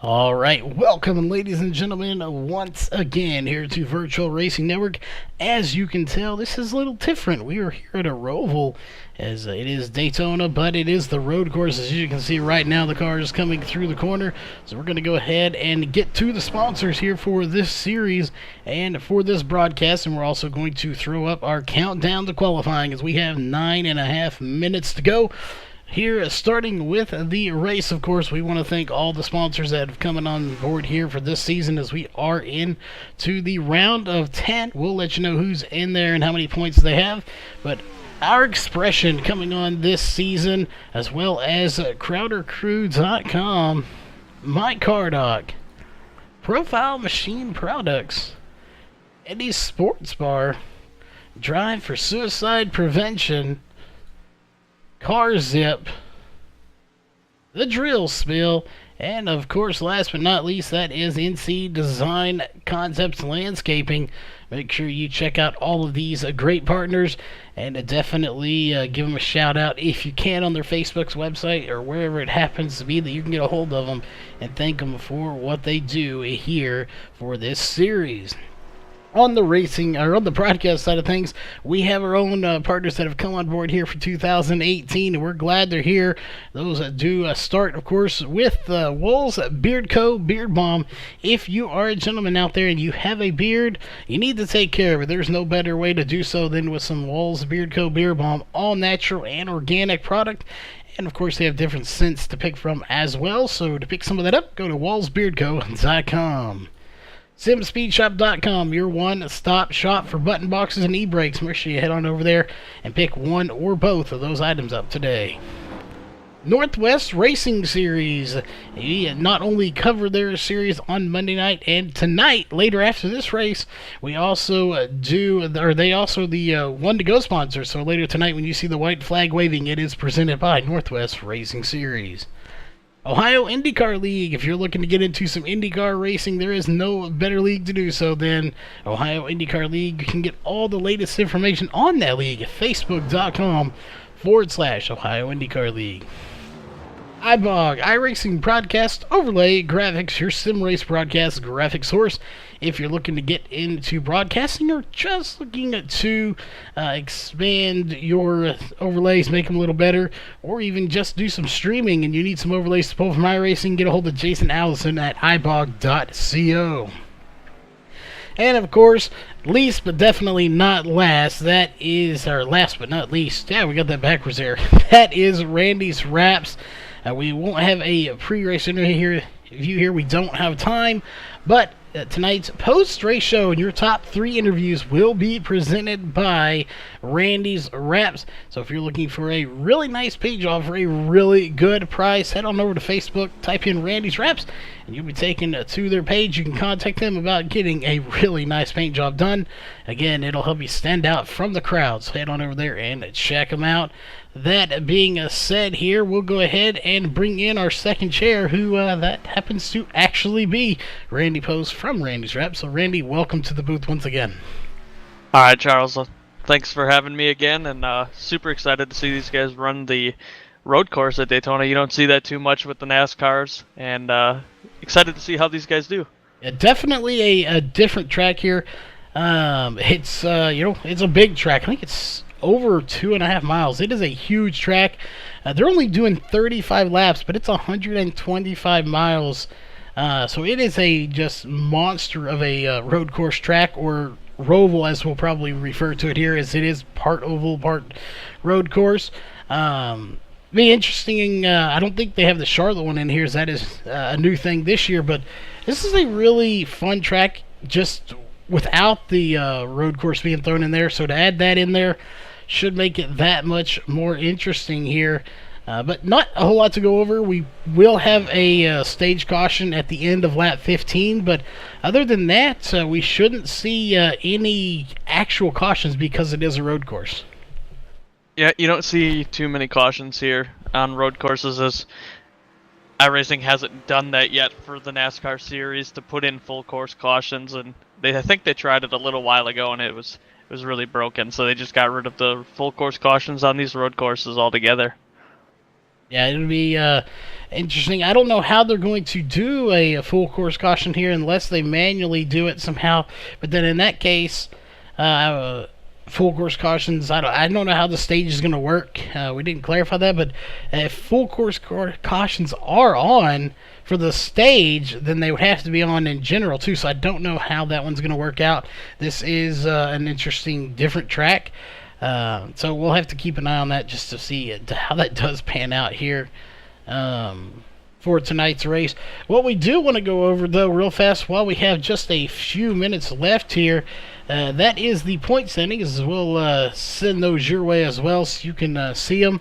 All right, welcome, ladies and gentlemen, once again here to Virtual Racing Network. As you can tell, this is a little different. We are here at a Roval, as it is Daytona, but it is the road course. As you can see right now, the car is coming through the corner. So we're going to go ahead and get to the sponsors here for this series and for this broadcast. And we're also going to throw up our countdown to qualifying as we have 9.5 minutes to go. Here, starting with the race, of course, we want to thank all the sponsors that have come on board here for this season as we are in to the round of 10. We'll let you know who's in there and how many points they have. But our expression coming on this season, as well as CrowderCrew.com, My Car Doc, Profile Machine Products, Eddie's Sports Bar, Drive for Suicide Prevention, Car Zip, The Drill Spill, and of course, last but not least, that is NC Design Concepts Landscaping. Make sure you check out all of these great partners and definitely give them a shout out if you can on their Facebook's website or wherever it happens to be that you can get a hold of them and thank them for what they do here for this series. On the racing, or on the broadcast side of things, we have our own partners that have come on board here for 2018, and we're glad they're here. Those that do start, of course, with Wool's Beard Co. Beard Balm. If you are a gentleman out there and you have a beard, you need to take care of it. There's no better way to do so than with some Wool's Beard Co. Beard Balm, all natural and organic product. And of course, they have different scents to pick from as well. So to pick some of that up, go to WallsBeardCo.com. SimSpeedShop.com, your one-stop shop for button boxes and e-brakes. Make sure you head on over there and pick one or both of those items up today. Northwest Racing Series. We not only cover their series on Monday night and tonight, later after this race, we also they also the one to go sponsor. So later tonight, when you see the white flag waving, it is presented by Northwest Racing Series. Ohio IndyCar League. If you're looking to get into some IndyCar racing, there is no better league to do so than Ohio IndyCar League. You can get all the latest information on that league at Facebook.com/Ohio IndyCar League. iBog, iRacing Broadcast Overlay Graphics, your sim race broadcast graphic source. If you're looking to get into broadcasting or just looking to expand your overlays, make them a little better, or even just do some streaming and you need some overlays to pull from iRacing, get a hold of Jason Allison at ibog.co. And of course, least but definitely not last, that is our last but not least. Yeah, we got that backwards there. That is Randy's Wraps. We won't have a pre-race interview here. We don't have time, but tonight's post-race show and your top 3 interviews will be presented by Randy's Wraps. So if you're looking for a really nice paint job for a really good price, head on over to Facebook, type in Randy's Wraps, and you'll be taken to their page. You can contact them about getting a really nice paint job done. Again, it'll help you stand out from the crowd, so head on over there and check them out. That being said here, we'll go ahead and bring in our second chair, who that happens to actually be Randy Post from Randy's Wrap. So Randy, welcome to the booth once again. All right, Charles. Thanks for having me again, and super excited to see these guys run the road course at Daytona. You don't see that too much with the NASCARs, and excited to see how these guys do. Yeah, definitely a different track here. It's it's a big track. I think it's over 2.5 miles. It is a huge track. They're only doing 35 laps, but it's 125 miles. So it is a just monster of a road course track, or Roval as we'll probably refer to it here, as it is part oval, part road course. Be interesting. I don't think they have the Charlotte one in here, as that is a new thing this year, but this is a really fun track just without the road course being thrown in there. So to add that in there should make it that much more interesting here. But not a whole lot to go over. We will have a stage caution at the end of lap 15, but other than that, we shouldn't see any actual cautions because it is a road course. Yeah, you don't see too many cautions here on road courses, as iRacing hasn't done that yet for the NASCAR series to put in full course cautions, and I think they tried it a little while ago and it was really broken, so they just got rid of the full course cautions on these road courses altogether. Yeah, it'll be interesting. I don't know how they're going to do a full course caution here unless they manually do it somehow. But then in that case, full course cautions, I don't know how the stage is going to work. We didn't clarify that, but if full course cautions are on for the stage, then they would have to be on in general too. So I don't know how that one's going to work out. This is an interesting, different track. So we'll have to keep an eye on that just to see how that does pan out here for tonight's race. What we do want to go over, though, real fast while we have just a few minutes left here, that is the point standings. We'll send those your way as well so you can see them.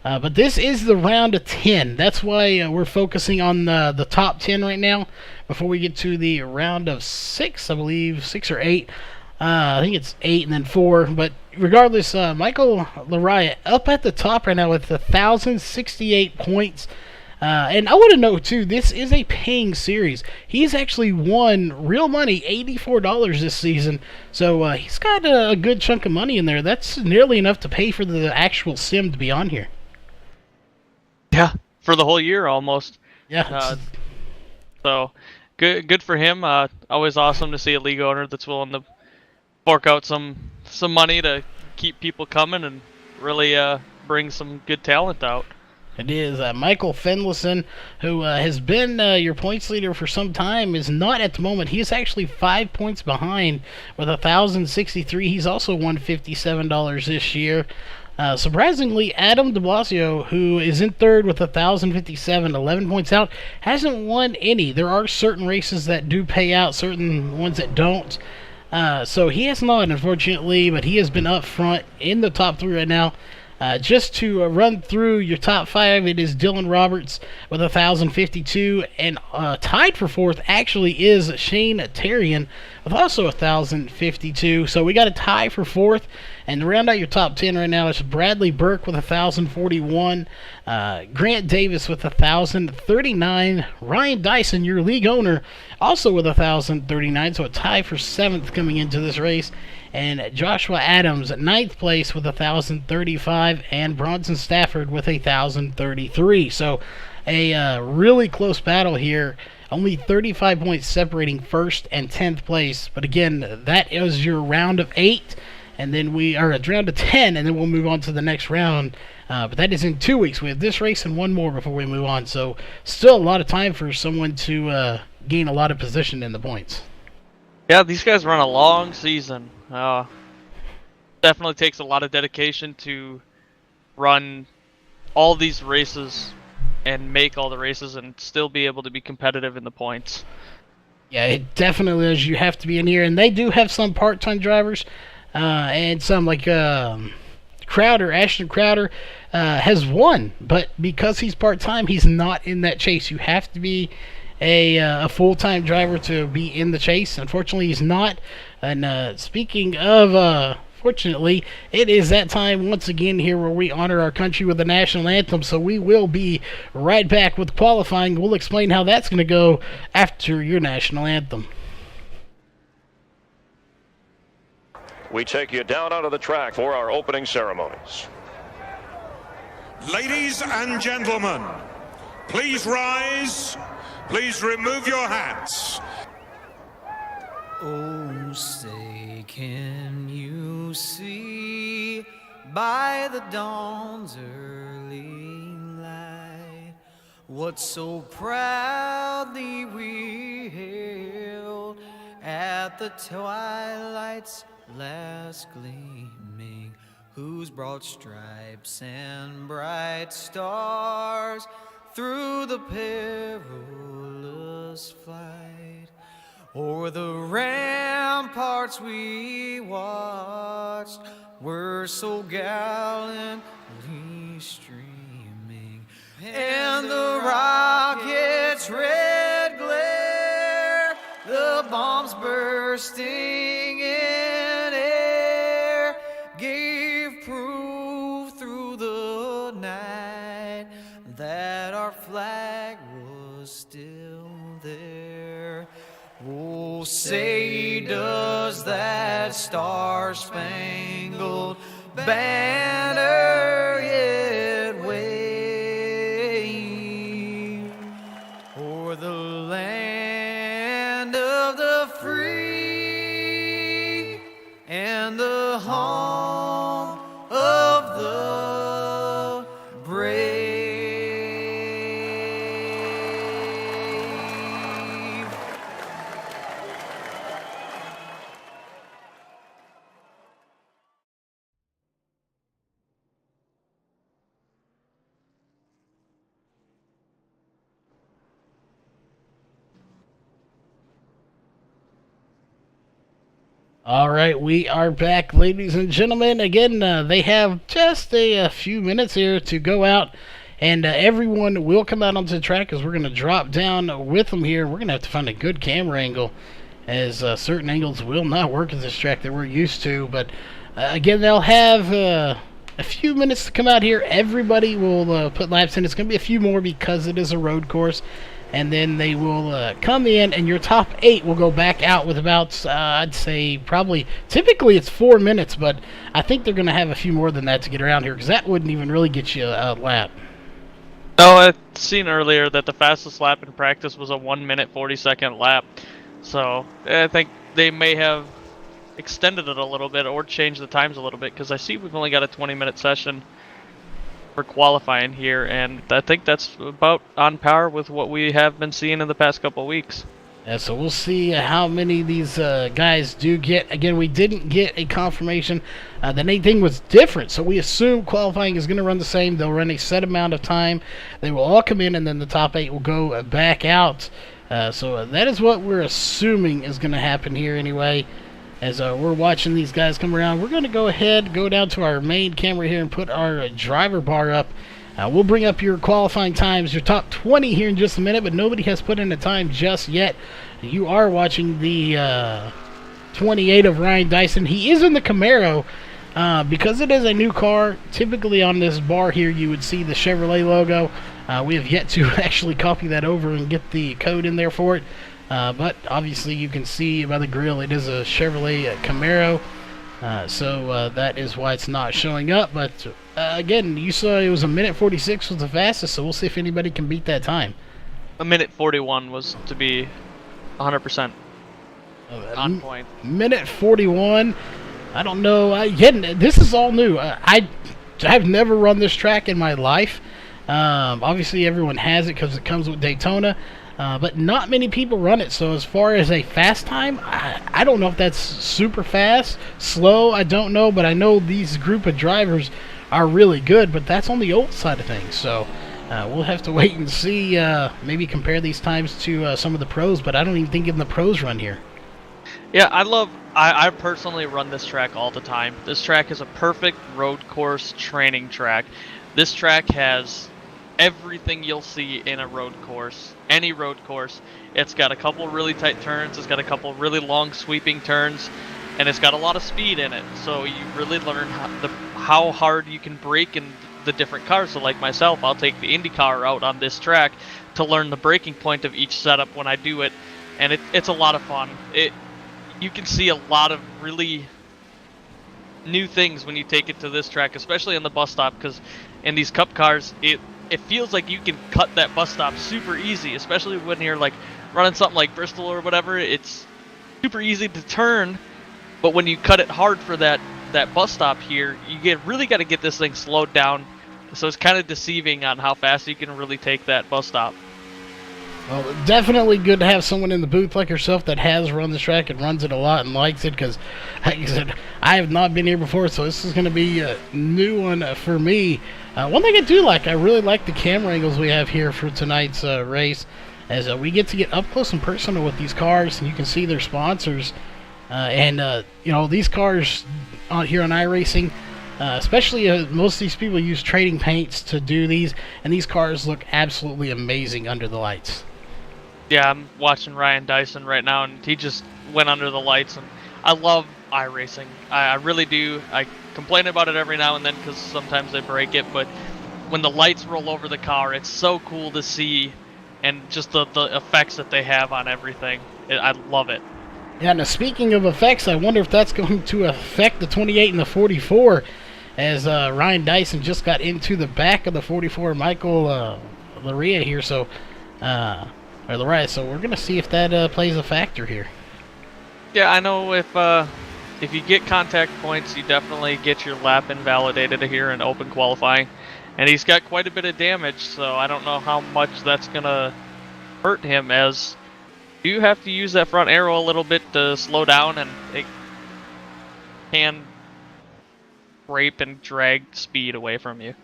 But this is the round of 10. That's why we're focusing on the top 10 right now before we get to the round of 6, I believe, 6 or 8. I think it's 8 and then 4. But regardless, Michael Lariah up at the top right now with 1,068 points. And I want to know, too, this is a paying series. He's actually won real money, $84 this season. So he's got a good chunk of money in there. That's nearly enough to pay for the actual sim to be on here. Yeah, for the whole year almost. Yeah. So good for him. Always awesome to see a league owner that's willing to fork out some money to keep people coming and really bring some good talent out. It is. Michael Finlayson, who has been your points leader for some time, is not at the moment. He is actually 5 points behind with 1,063. He's also won $57 this year. Surprisingly, Adam de Blasio, who is in third with 1,057, 11 points out, hasn't won any. There are certain races that do pay out, certain ones that don't. So he has not, unfortunately, but he has been up front in the top 3 right now. Just to run through your top 5, it is Dylan Roberts with 1,052, and tied for 4th actually is Shane Terrian with also 1,052. So we got a tie for 4th, and to round out your top 10 right now, it's Bradley Burke with 1,041, Grant Davis with 1,039, Ryan Dyson, your league owner, also with 1,039, so a tie for 7th coming into this race. And Joshua Adams at 9th place with 1,035, and Bronson Stafford with 1,033. So a really close battle here. Only 35 points separating 1st and 10th place. But again, that is your round of 8, and then we are at round of 10, and then we'll move on to the next round. But that is in 2 weeks. We have this race and one more before we move on. So still a lot of time for someone to gain a lot of position in the points. Yeah, these guys run a long season. Definitely takes a lot of dedication to run all these races and make all the races and still be able to be competitive in the points. Yeah, it definitely is. You have to be in here, and they do have some part-time drivers, and some like Crowder, Ashton Crowder, has won, but because he's part-time, he's not in that chase. You have to be a full-time driver to be in the chase. Unfortunately, he's not. And speaking of, fortunately, it is that time once again here where we honor our country with the national anthem. So we will be right back with qualifying. We'll explain how that's going to go after your national anthem. We take you down onto the track for our opening ceremonies. Ladies and gentlemen, please rise. Please remove your hats. Oh, say, can you see by the dawn's early light what so proudly we hailed at the twilight's last gleaming, whose broad stripes and bright stars through the perilous flight o'er the ramparts we watched were so gallantly streaming, and the rocket's red glare, the bombs bursting in air, gave proof through the night that our flag was still there. Oh, say does that star-spangled banner yet wave All right, we are back, ladies and gentlemen. Again, they have just a few minutes here to go out, and everyone will come out onto the track because we're going to drop down with them here. We're going to have to find a good camera angle, as certain angles will not work at this track that we're used to. But again, they'll have a few minutes to come out here. Everybody will put laps in. It's going to be a few more because it is a road course. And then they will come in, and your top 8 will go back out with about, I'd say, probably, typically it's 4 minutes, but I think they're going to have a few more than that to get around here, because that wouldn't even really get you a lap. Oh, I'd seen earlier that the fastest lap in practice was a 1 minute 40-second lap. So I think they may have extended it a little bit or changed the times a little bit, because I see we've only got a 20-minute session for qualifying here, and I think that's about on par with what we have been seeing in the past couple of weeks. Yeah, so we'll see how many of these guys do get. Again, we didn't get a confirmation that anything was different, so we assume qualifying is going to run the same. They'll run a set amount of time. They will all come in, and then the top 8 will go back out. So that is what we're assuming is going to happen here anyway. As we're watching these guys come around, we're going to go ahead, go down to our main camera here and put our driver bar up. We'll bring up your qualifying times, your top 20 here in just a minute, but nobody has put in a time just yet. You are watching the 28 of Ryan Dyson. He is in the Camaro because it is a new car. Typically on this bar here, you would see the Chevrolet logo. We have yet to actually copy that over and get the code in there for it. But obviously you can see by the grill it is a Chevrolet Camaro, so that is why it's not showing up. But again, you saw it was a minute 46 was the fastest, so we'll see if anybody can beat that time. A minute 41 was to be 100% on point. Minute 41. I don't know. Again, this is all new. I've never run this track in my life. Obviously everyone has it because it comes with Daytona. But not many people run it, so as far as a fast time, I don't know if that's super fast, slow, I don't know, but I know these group of drivers are really good, but that's on the old side of things, so we'll have to wait and see, maybe compare these times to some of the pros, but I don't even think even the pros run here. Yeah, I personally run this track all the time. This track is a perfect road course training track. This track has everything you'll see in a road course, any road course. It's got a couple really tight turns, it's got a couple really long sweeping turns, and it's got a lot of speed in it. So you really learn how hard you can brake in the different cars. So like myself, I'll take the IndyCar out on this track to learn the braking point of each setup when I do it, and it's a lot of fun. You can see a lot of really new things when you take it to this track, especially on the bus stop, because in these Cup cars, it feels like you can cut that bus stop super easy, especially when you're like running something like Bristol or whatever. It's super easy to turn, but when you cut it hard for that bus stop here, you really got to get this thing slowed down. So it's kind of deceiving on how fast you can really take that bus stop. Well, definitely good to have someone in the booth like yourself that has run this track and runs it a lot and likes it, because, like I said, I have not been here before, so this is going to be a new one for me. One thing I do like, I really like the camera angles we have here for tonight's race, as we get to get up close and personal with these cars, and you can see their sponsors. You know, these cars here on iRacing, especially most of these people use trading paints to do these, and these cars look absolutely amazing under the lights. Yeah, I'm watching Ryan Dyson right now, and he just went under the lights, and I love iRacing. I really do. I complain about it every now and then because sometimes they break it, but when the lights roll over the car, it's so cool to see, and just the effects that they have on everything. I love it. Yeah, now speaking of effects, I wonder if that's going to affect the 28 and the 44, as Ryan Dyson just got into the back of the 44, Michael Laria here, so or Lariah, so we're going to see if that plays a factor here. Yeah, I know if you get contact points, you definitely get your lap invalidated here in open qualifying. And he's got quite a bit of damage, so I don't know how much that's going to hurt him, as you have to use that front arrow a little bit to slow down, and it can scrape and drag speed away from you.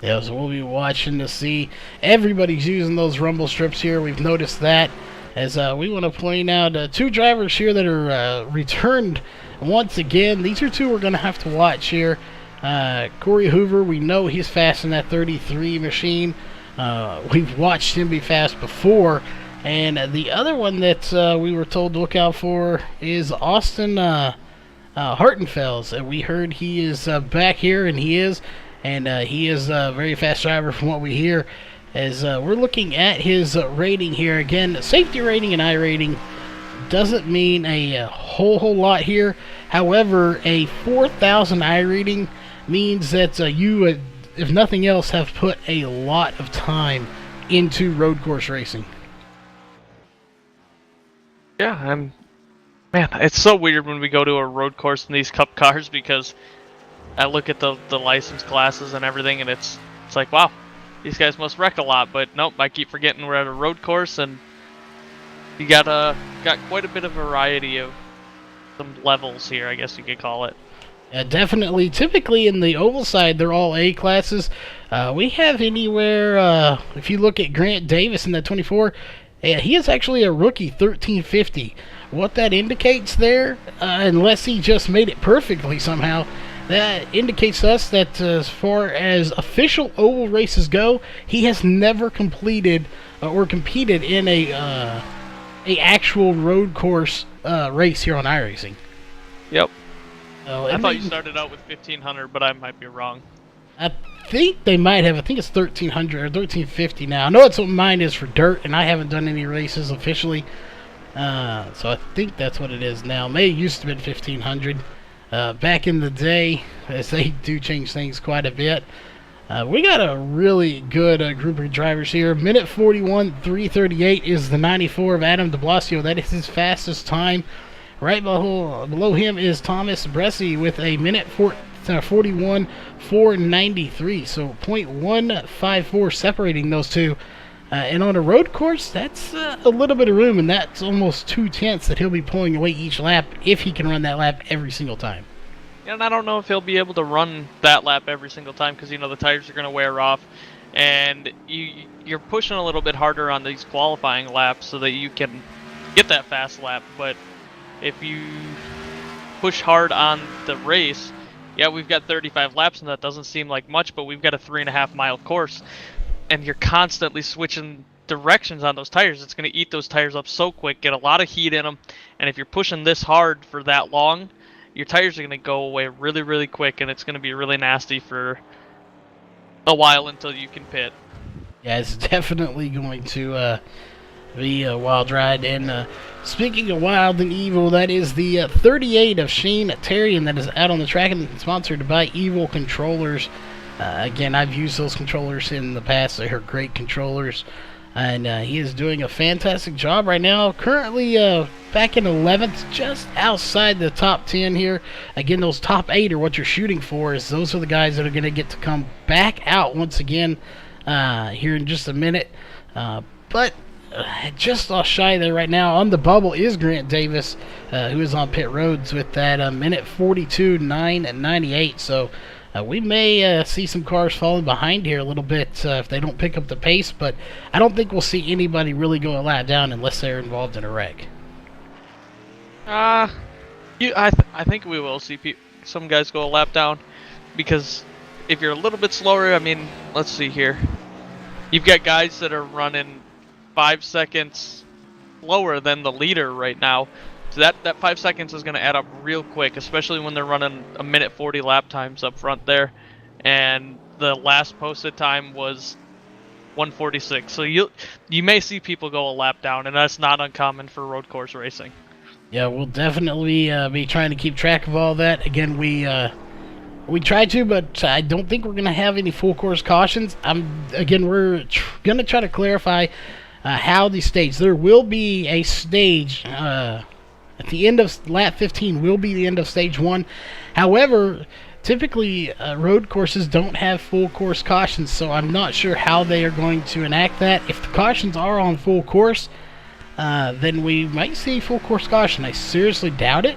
Yeah, so we'll be watching to see. Everybody's using those rumble strips here. We've noticed that, as we want to point out two drivers here that are returned once again, these are two we're going to have to watch here. Corey Hoover, we know he's fast in that 33 machine. We've watched him be fast before. And the other one that we were told to look out for is Austin Hartenfels. We heard he is back here, and he is. And he is a very fast driver from what we hear. As we're looking at his rating here. Again, safety rating and I rating doesn't mean a whole lot here. However, a 4,000 I rating means that you, if nothing else, have put a lot of time into road course racing. Yeah, man, it's so weird when we go to a road course in these cup cars, because I look at the license classes and everything, and it's like, wow, these guys must wreck a lot. But nope, I keep forgetting we're at a road course, and you got quite a bit of variety of some levels here, I guess you could call it. Yeah, definitely. Typically in the oval side, they're all A classes. We have anywhere, if you look at Grant Davis in that 24, he is actually a rookie 1350. What that indicates there, unless he just made it perfectly somehow, that indicates to us that as far as official oval races go, he has never completed or competed in a actual road course race here on iRacing. Yep. I thought you started out with 1500, but I might be wrong. I think they might have. I think it's 1300 or 1350 now. I know it's what mine is for dirt, and I haven't done any races officially. So I think that's what it is now. May used to be 1500 back in the day, as they do change things quite a bit. We got a really good group of drivers here. Minute 41, 338 is the 94 of Adam de Blasio. That is his fastest time. Right below him is Thomas Bresci with a minute 41, 493. So 0.154 separating those two. And on a road course, that's a little bit of room, and that's almost 2/10 that he'll be pulling away each lap if he can run that lap every single time. And I don't know if he'll be able to run that lap every single time, because the tires are going to wear off, and you're pushing a little bit harder on these qualifying laps so that you can get that fast lap. But if you push hard on the race, yeah, we've got 35 laps, and that doesn't seem like much, but we've got a 3.5 mile course, and you're constantly switching directions on those tires. It's going to eat those tires up so quick, get a lot of heat in them, and if you're pushing this hard for that long, your tires are going to go away really, really quick, and it's going to be really nasty for a while until you can pit. Yeah, it's definitely going to be a wild ride. And speaking of wild and evil, that is the 38 of Shane Terry, and that is out on the track and sponsored by Evil Controllers. Again, I've used those controllers in the past. They are great controllers. And he is doing a fantastic job right now. Currently back in 11th, just outside the top 10 here. Again, those top 8 are what you're shooting for. Is those are the guys that are going to get to come back out once again here in just a minute. But just off shy there right now. On the bubble is Grant Davis, who is on pit roads with that minute 42, 9, and 98. So we may see some cars falling behind here a little bit if they don't pick up the pace, but I don't think we'll see anybody really go a lap down unless they're involved in a wreck. I think we will see some guys go a lap down, because if you're a little bit slower, I mean, let's see here. You've got guys that are running 5 seconds lower than the leader right now. So that 5 seconds is going to add up real quick, especially when they're running a minute 40 lap times up front there. And the last posted time was 1:46. So you may see people go a lap down, and that's not uncommon for road course racing. Yeah, we'll definitely be trying to keep track of all that. Again, we try to, but I don't think we're going to have any full course cautions. We're going to try to clarify how the stage. There will be a stage at the end of lap 15 will be the end of stage 1. However, typically road courses don't have full course cautions, so I'm not sure how they are going to enact that. If the cautions are on full course, then we might see full course caution. I seriously doubt it,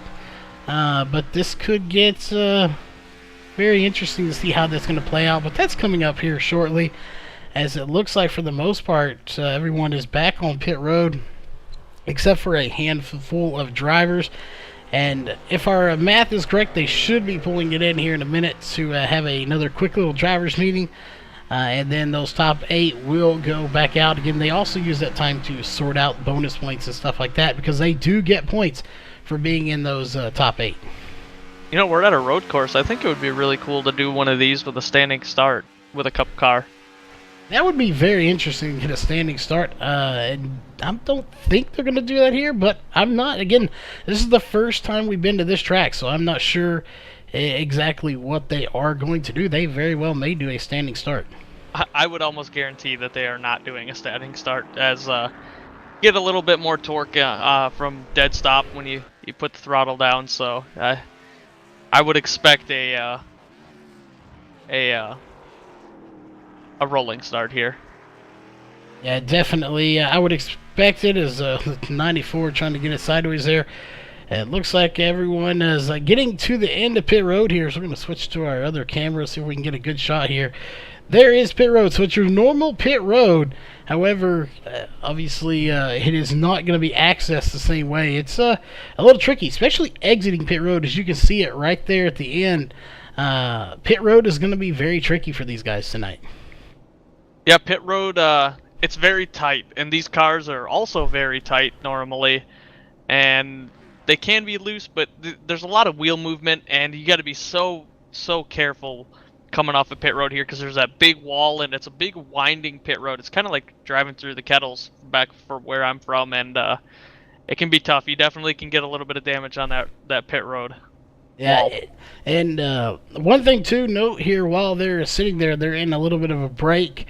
but this could get very interesting to see how that's going to play out. But that's coming up here shortly, as it looks like for the most part everyone is back on pit road, except for a handful of drivers. And if our math is correct, they should be pulling it in here in a minute to have another quick little drivers meeting. And then those top 8 will go back out again. They also use that time to sort out bonus points and stuff like that because they do get points for being in those top 8. You know, we're at a road course. I think it would be really cool to do one of these with a standing start with a cup car. That would be very interesting to get a standing start. And I don't think they're going to do that here, but I'm not. Again, this is the first time we've been to this track, so I'm not sure exactly what they are going to do. They very well may do a standing start. I would almost guarantee that they are not doing a standing start, as get a little bit more torque from dead stop when you put the throttle down. So I would expect a rolling start here. Yeah, definitely. I would expect it as 94 trying to get it sideways there. It looks like everyone is getting to the end of pit road here, so we're going to switch to our other camera, see if we can get a good shot here. There is pit road, so it's your normal pit road. However, obviously, it is not going to be accessed the same way. It's a little tricky, especially exiting pit road, as you can see it right there at the end. Pit road is going to be very tricky for these guys tonight. Yeah, pit road, it's very tight, and these cars are also very tight normally, and they can be loose, but there's a lot of wheel movement, and you got to be so careful coming off a pit road here because there's that big wall, and it's a big winding pit road. It's kind of like driving through the kettles back for where I'm from, and it can be tough. You definitely can get a little bit of damage on that pit road. Yeah, and one thing to note here, while they're sitting there, they're in a little bit of a break.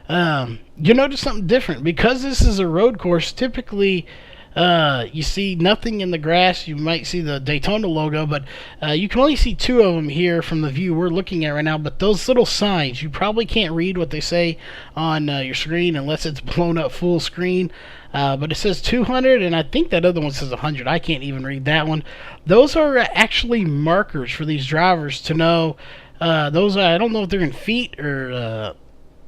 You notice something different. Because this is a road course, typically you see nothing in the grass. You might see the Daytona logo, but you can only see 2 of them here from the view we're looking at right now. But those little signs, you probably can't read what they say on your screen unless it's blown up full screen. But it says 200, and I think that other one says 100. I can't even read that one. Those are actually markers for these drivers to know. I don't know if they're in feet or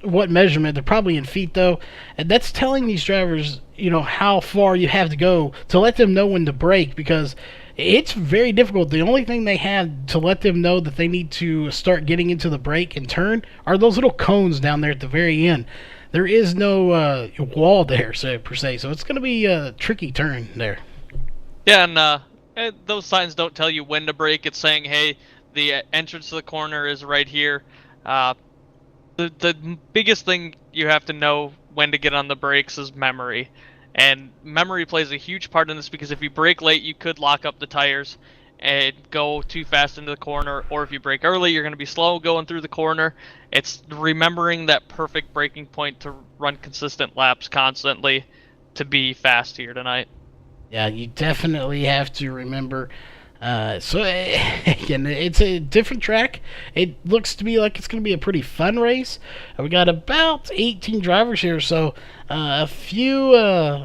what measurement. They're probably in feet, though. And that's telling these drivers, how far you have to go to let them know when to brake, because it's very difficult. The only thing they have to let them know that they need to start getting into the brake and turn are those little cones down there at the very end. There is no wall there, per se, so it's going to be a tricky turn there. Yeah, and those signs don't tell you when to brake. It's saying, hey, the entrance to the corner is right here. The biggest thing you have to know when to get on the brakes is memory. And memory plays a huge part in this, because if you brake late, you could lock up the tires and go too fast into the corner, or if you brake early, you're going to be slow going through the corner. It's remembering that perfect braking point to run consistent laps constantly to be fast here tonight. Yeah, you definitely have to remember. Again, it's a different track. It looks to be like it's going to be a pretty fun race. We got about 18 drivers here, so a few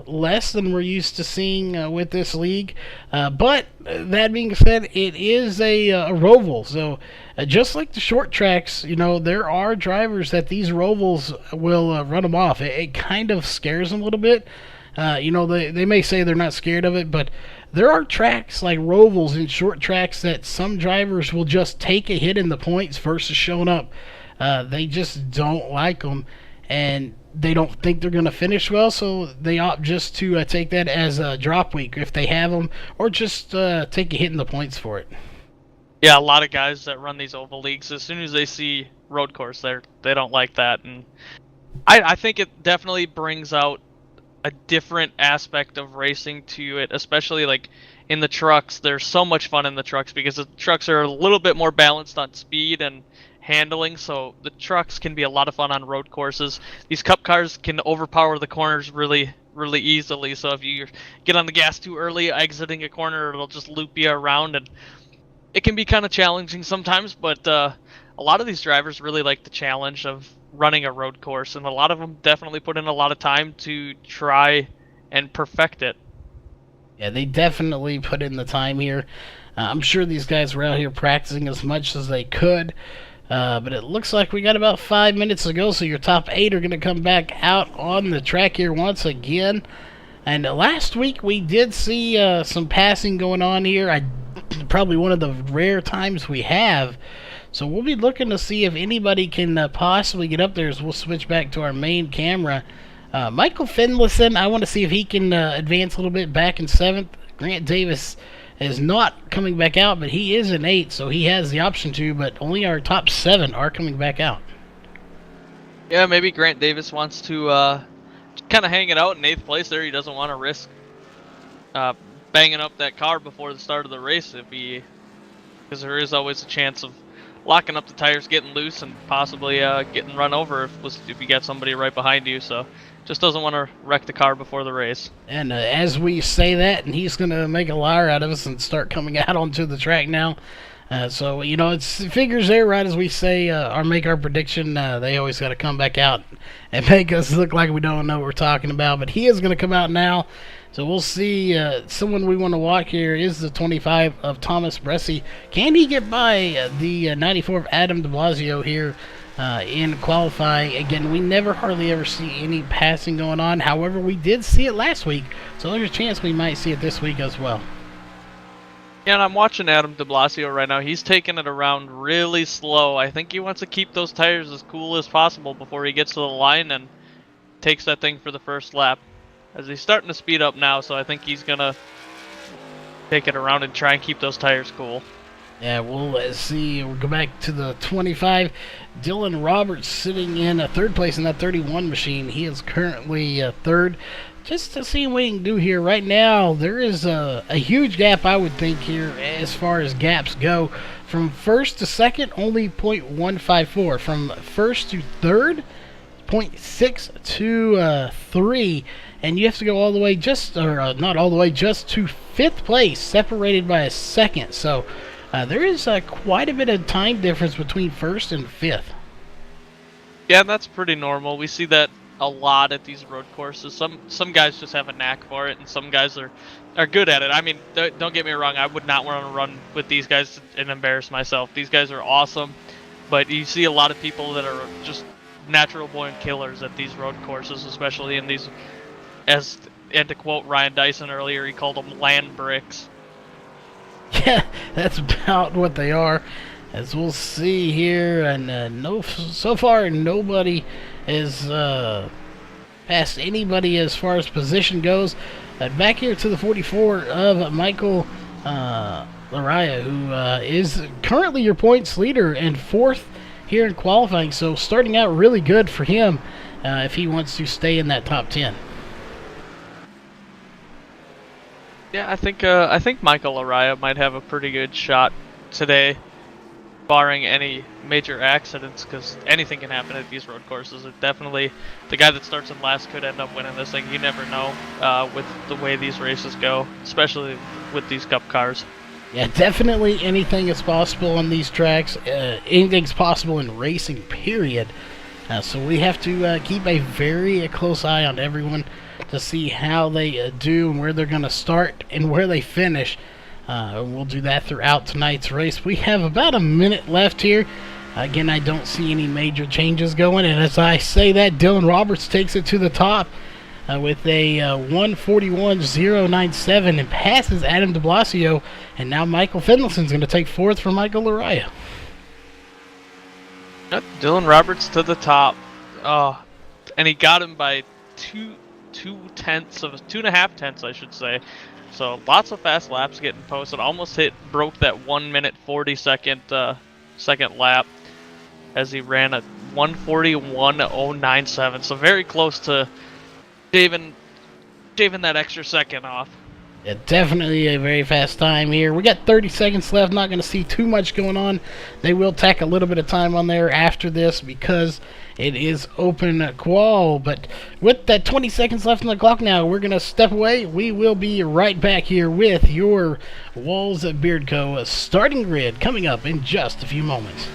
less than we're used to seeing with this league. But that being said, it is a roval, so just like the short tracks, there are drivers that these rovals will run them off. It kind of scares them a little bit. They may say they're not scared of it, but there are tracks like rovals and short tracks that some drivers will just take a hit in the points versus showing up. They just don't like them, and they don't think they're going to finish well, so they opt just to take that as a drop week if they have them, or just take a hit in the points for it. Yeah, a lot of guys that run these oval leagues, as soon as they see road course, they don't like that, and I think it definitely brings out a different aspect of racing to it, especially like in the trucks. There's so much fun in the trucks because the trucks are a little bit more balanced on speed and handling, so the trucks can be a lot of fun on road courses. These cup cars can overpower the corners really easily, so if you get on the gas too early exiting a corner, it'll just loop you around, and it can be kind of challenging sometimes, but a lot of these drivers really like the challenge of running a road course, and a lot of them definitely put in a lot of time to try and perfect it. Yeah, they definitely put in the time here. I'm sure these guys were out here practicing as much as they could, but it looks like we got about 5 minutes to go, so your top 8 are going to come back out on the track here once again. And last week we did see some passing going on here. Probably one of the rare times we have. So we'll be looking to see if anybody can possibly get up there as we'll switch back to our main camera. Michael Finlayson, I want to see if he can advance a little bit back in 7th. Grant Davis is not coming back out, but he is in 8th, so he has the option to, but only our top 7 are coming back out. Yeah, maybe Grant Davis wants to kind of hang it out in 8th place there. He doesn't want to risk banging up that car before the start of the race because there is always a chance of locking up the tires, getting loose, and possibly getting run over if you got somebody right behind you. So just doesn't want to wreck the car before the race. And as we say that, and he's going to make a liar out of us and start coming out onto the track now. So, it figures there right as we say or make our prediction. They always got to come back out and make us look like we don't know what we're talking about. But he is going to come out now. So we'll see. Someone we want to watch here is the 25 of Thomas Bresci. Can he get by the 94 of Adam de Blasio here in qualifying? Again, we never hardly ever see any passing going on. However, we did see it last week. So there's a chance we might see it this week as well. Yeah, and I'm watching Adam de Blasio right now. He's taking it around really slow. I think he wants to keep those tires as cool as possible before he gets to the line and takes that thing for the first lap. As he's starting to speed up now, so I think he's going to take it around and try and keep those tires cool. Yeah, we'll see. We'll go back to the 25. Dylan Roberts sitting in 3rd place in that 31 machine. He is currently 3rd. Just to see what we can do here. Right now, there is a huge gap, I would think, here as far as gaps go. From 1st to 2nd, only 0.154. From 1st to 3rd, 0.6 to 3. And you have to go all the way not all the way, just to 5th place, separated by a second. So there is quite a bit of time difference between 1st and 5th. Yeah, that's pretty normal. We see that a lot at these road courses. Some guys just have a knack for it, and some guys are good at it. I mean, don't get me wrong. I would not want to run with these guys and embarrass myself. These guys are awesome, but you see a lot of people that are just natural-born killers at these road courses, especially in these. And to quote Ryan Dyson earlier, he called them land bricks. Yeah, that's about what they are. As we'll see here, and so far nobody is past anybody as far as position goes. Back here to the 44 of Michael Laraya, who is currently your points leader and 4th here in qualifying. So starting out really good for him if he wants to stay in that top 10. Yeah, I think Michael Araya might have a pretty good shot today, barring any major accidents, because anything can happen at these road courses. It definitely, the guy that starts in last could end up winning this thing. You never know with the way these races go, especially with these Cup cars. Yeah, definitely anything is possible on these tracks. Anything's possible in racing, period. So we have to keep a very close eye on everyone to see how they do and where they're going to start and where they finish. We'll do that throughout tonight's race. We have about a minute left here. Again, I don't see any major changes going, and as I say that, Dylan Roberts takes it to the top with a 141.097 and passes Adam de Blasio, and now Michael Finlayson's going to take 4th from Michael Laraya. Yep, Dylan Roberts to the top. And he got him by 2.5 tenths, I should say. So lots of fast laps getting posted. Almost broke that 1 minute 40 second lap as he ran a 141.097. So very close to shaving that extra second off. Yeah, definitely a very fast time here. We got 30 seconds left. Not going to see too much going on. They will tack a little bit of time on there after this because it is open qual. But with that 20 seconds left on the clock now, we're going to step away. We will be right back here with your Walls Beard Co. starting grid coming up in just a few moments.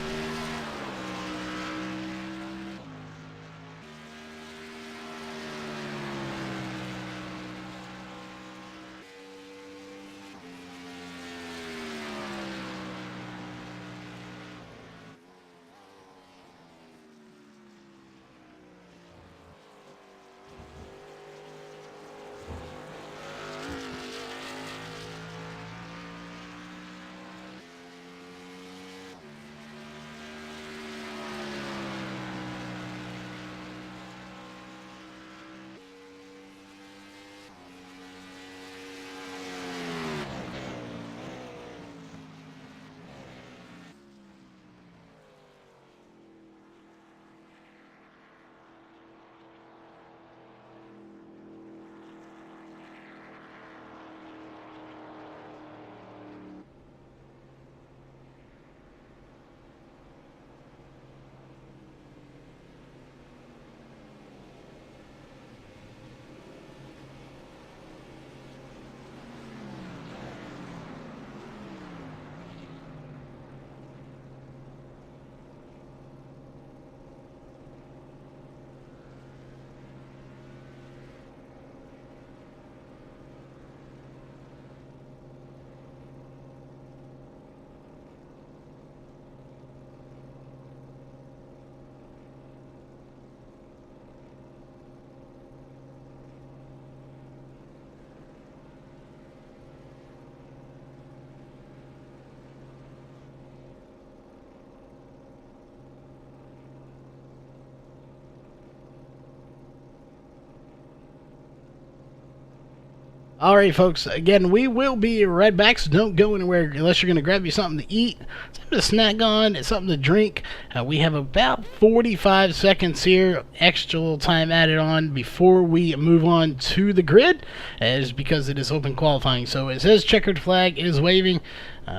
All right, folks. Again, we will be right back, so don't go anywhere unless you're going to grab you something to eat, something to snack on, and something to drink. We have about 45 seconds here, extra little time added on before we move on to the grid, as because it is open qualifying. So it says checkered flag is waving.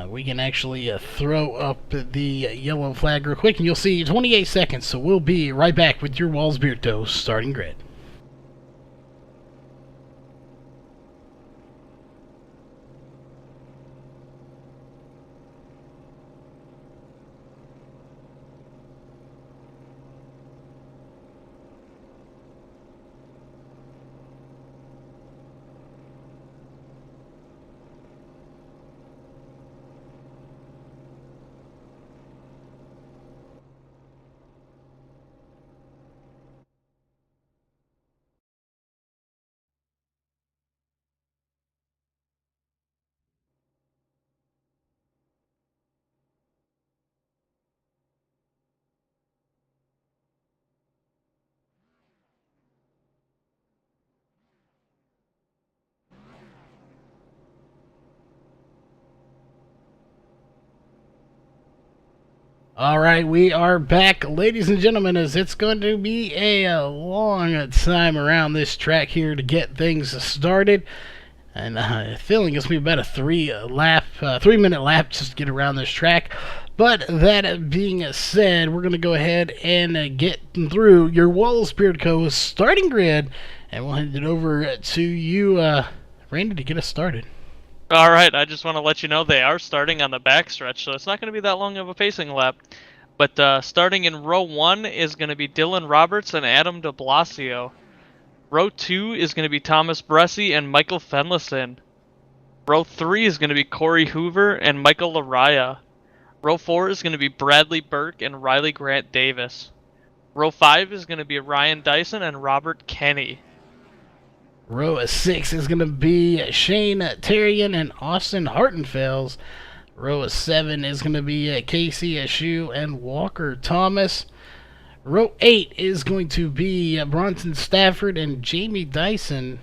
We can actually throw up the yellow flag real quick, and you'll see 28 seconds. So we'll be right back with your Walls Beard Toast starting grid. All right, we are back, ladies and gentlemen, as it's going to be a long time around this track here to get things started. And feeling it's going to be about a 3-minute lap just to get around this track. But that being said, we're going to go ahead and get through your Walls Beard Co. starting grid, and we'll hand it over to you, Randy, to get us started. All right, I just want to let you know they are starting on the backstretch, so it's not going to be that long of a pacing lap. But starting in row 1 is going to be Dylan Roberts and Adam de Blasio. Row 2 is going to be Thomas Bressi and Michael Fenlison. Row 3 is going to be Corey Hoover and Michael Laraya. Row 4 is going to be Bradley Burke and Riley Grant Davis. Row 5 is going to be Ryan Dyson and Robert Kenny. Row 6 is going to be Shane Terrian and Austin Hartenfels. Row 7 is going to be Casey Ashew and Walker Thomas. Row 8 is going to be Bronson Stafford and Jamie Dyson.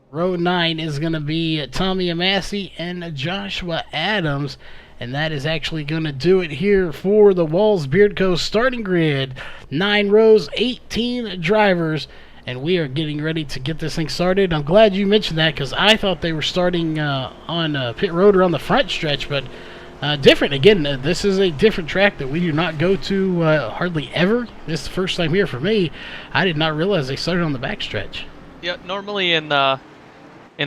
Row 9 is going to be Tommy Amassi and Joshua Adams. And that is actually going to do it here for the Walls Beard Co. starting grid. 9 rows, 18 drivers. And we are getting ready to get this thing started. I'm glad you mentioned that because I thought they were starting on pit road or on the front stretch, but different. Again, this is a different track that we do not go to hardly ever. This is the first time here for me. I did not realize they started on the back stretch. Yeah, normally in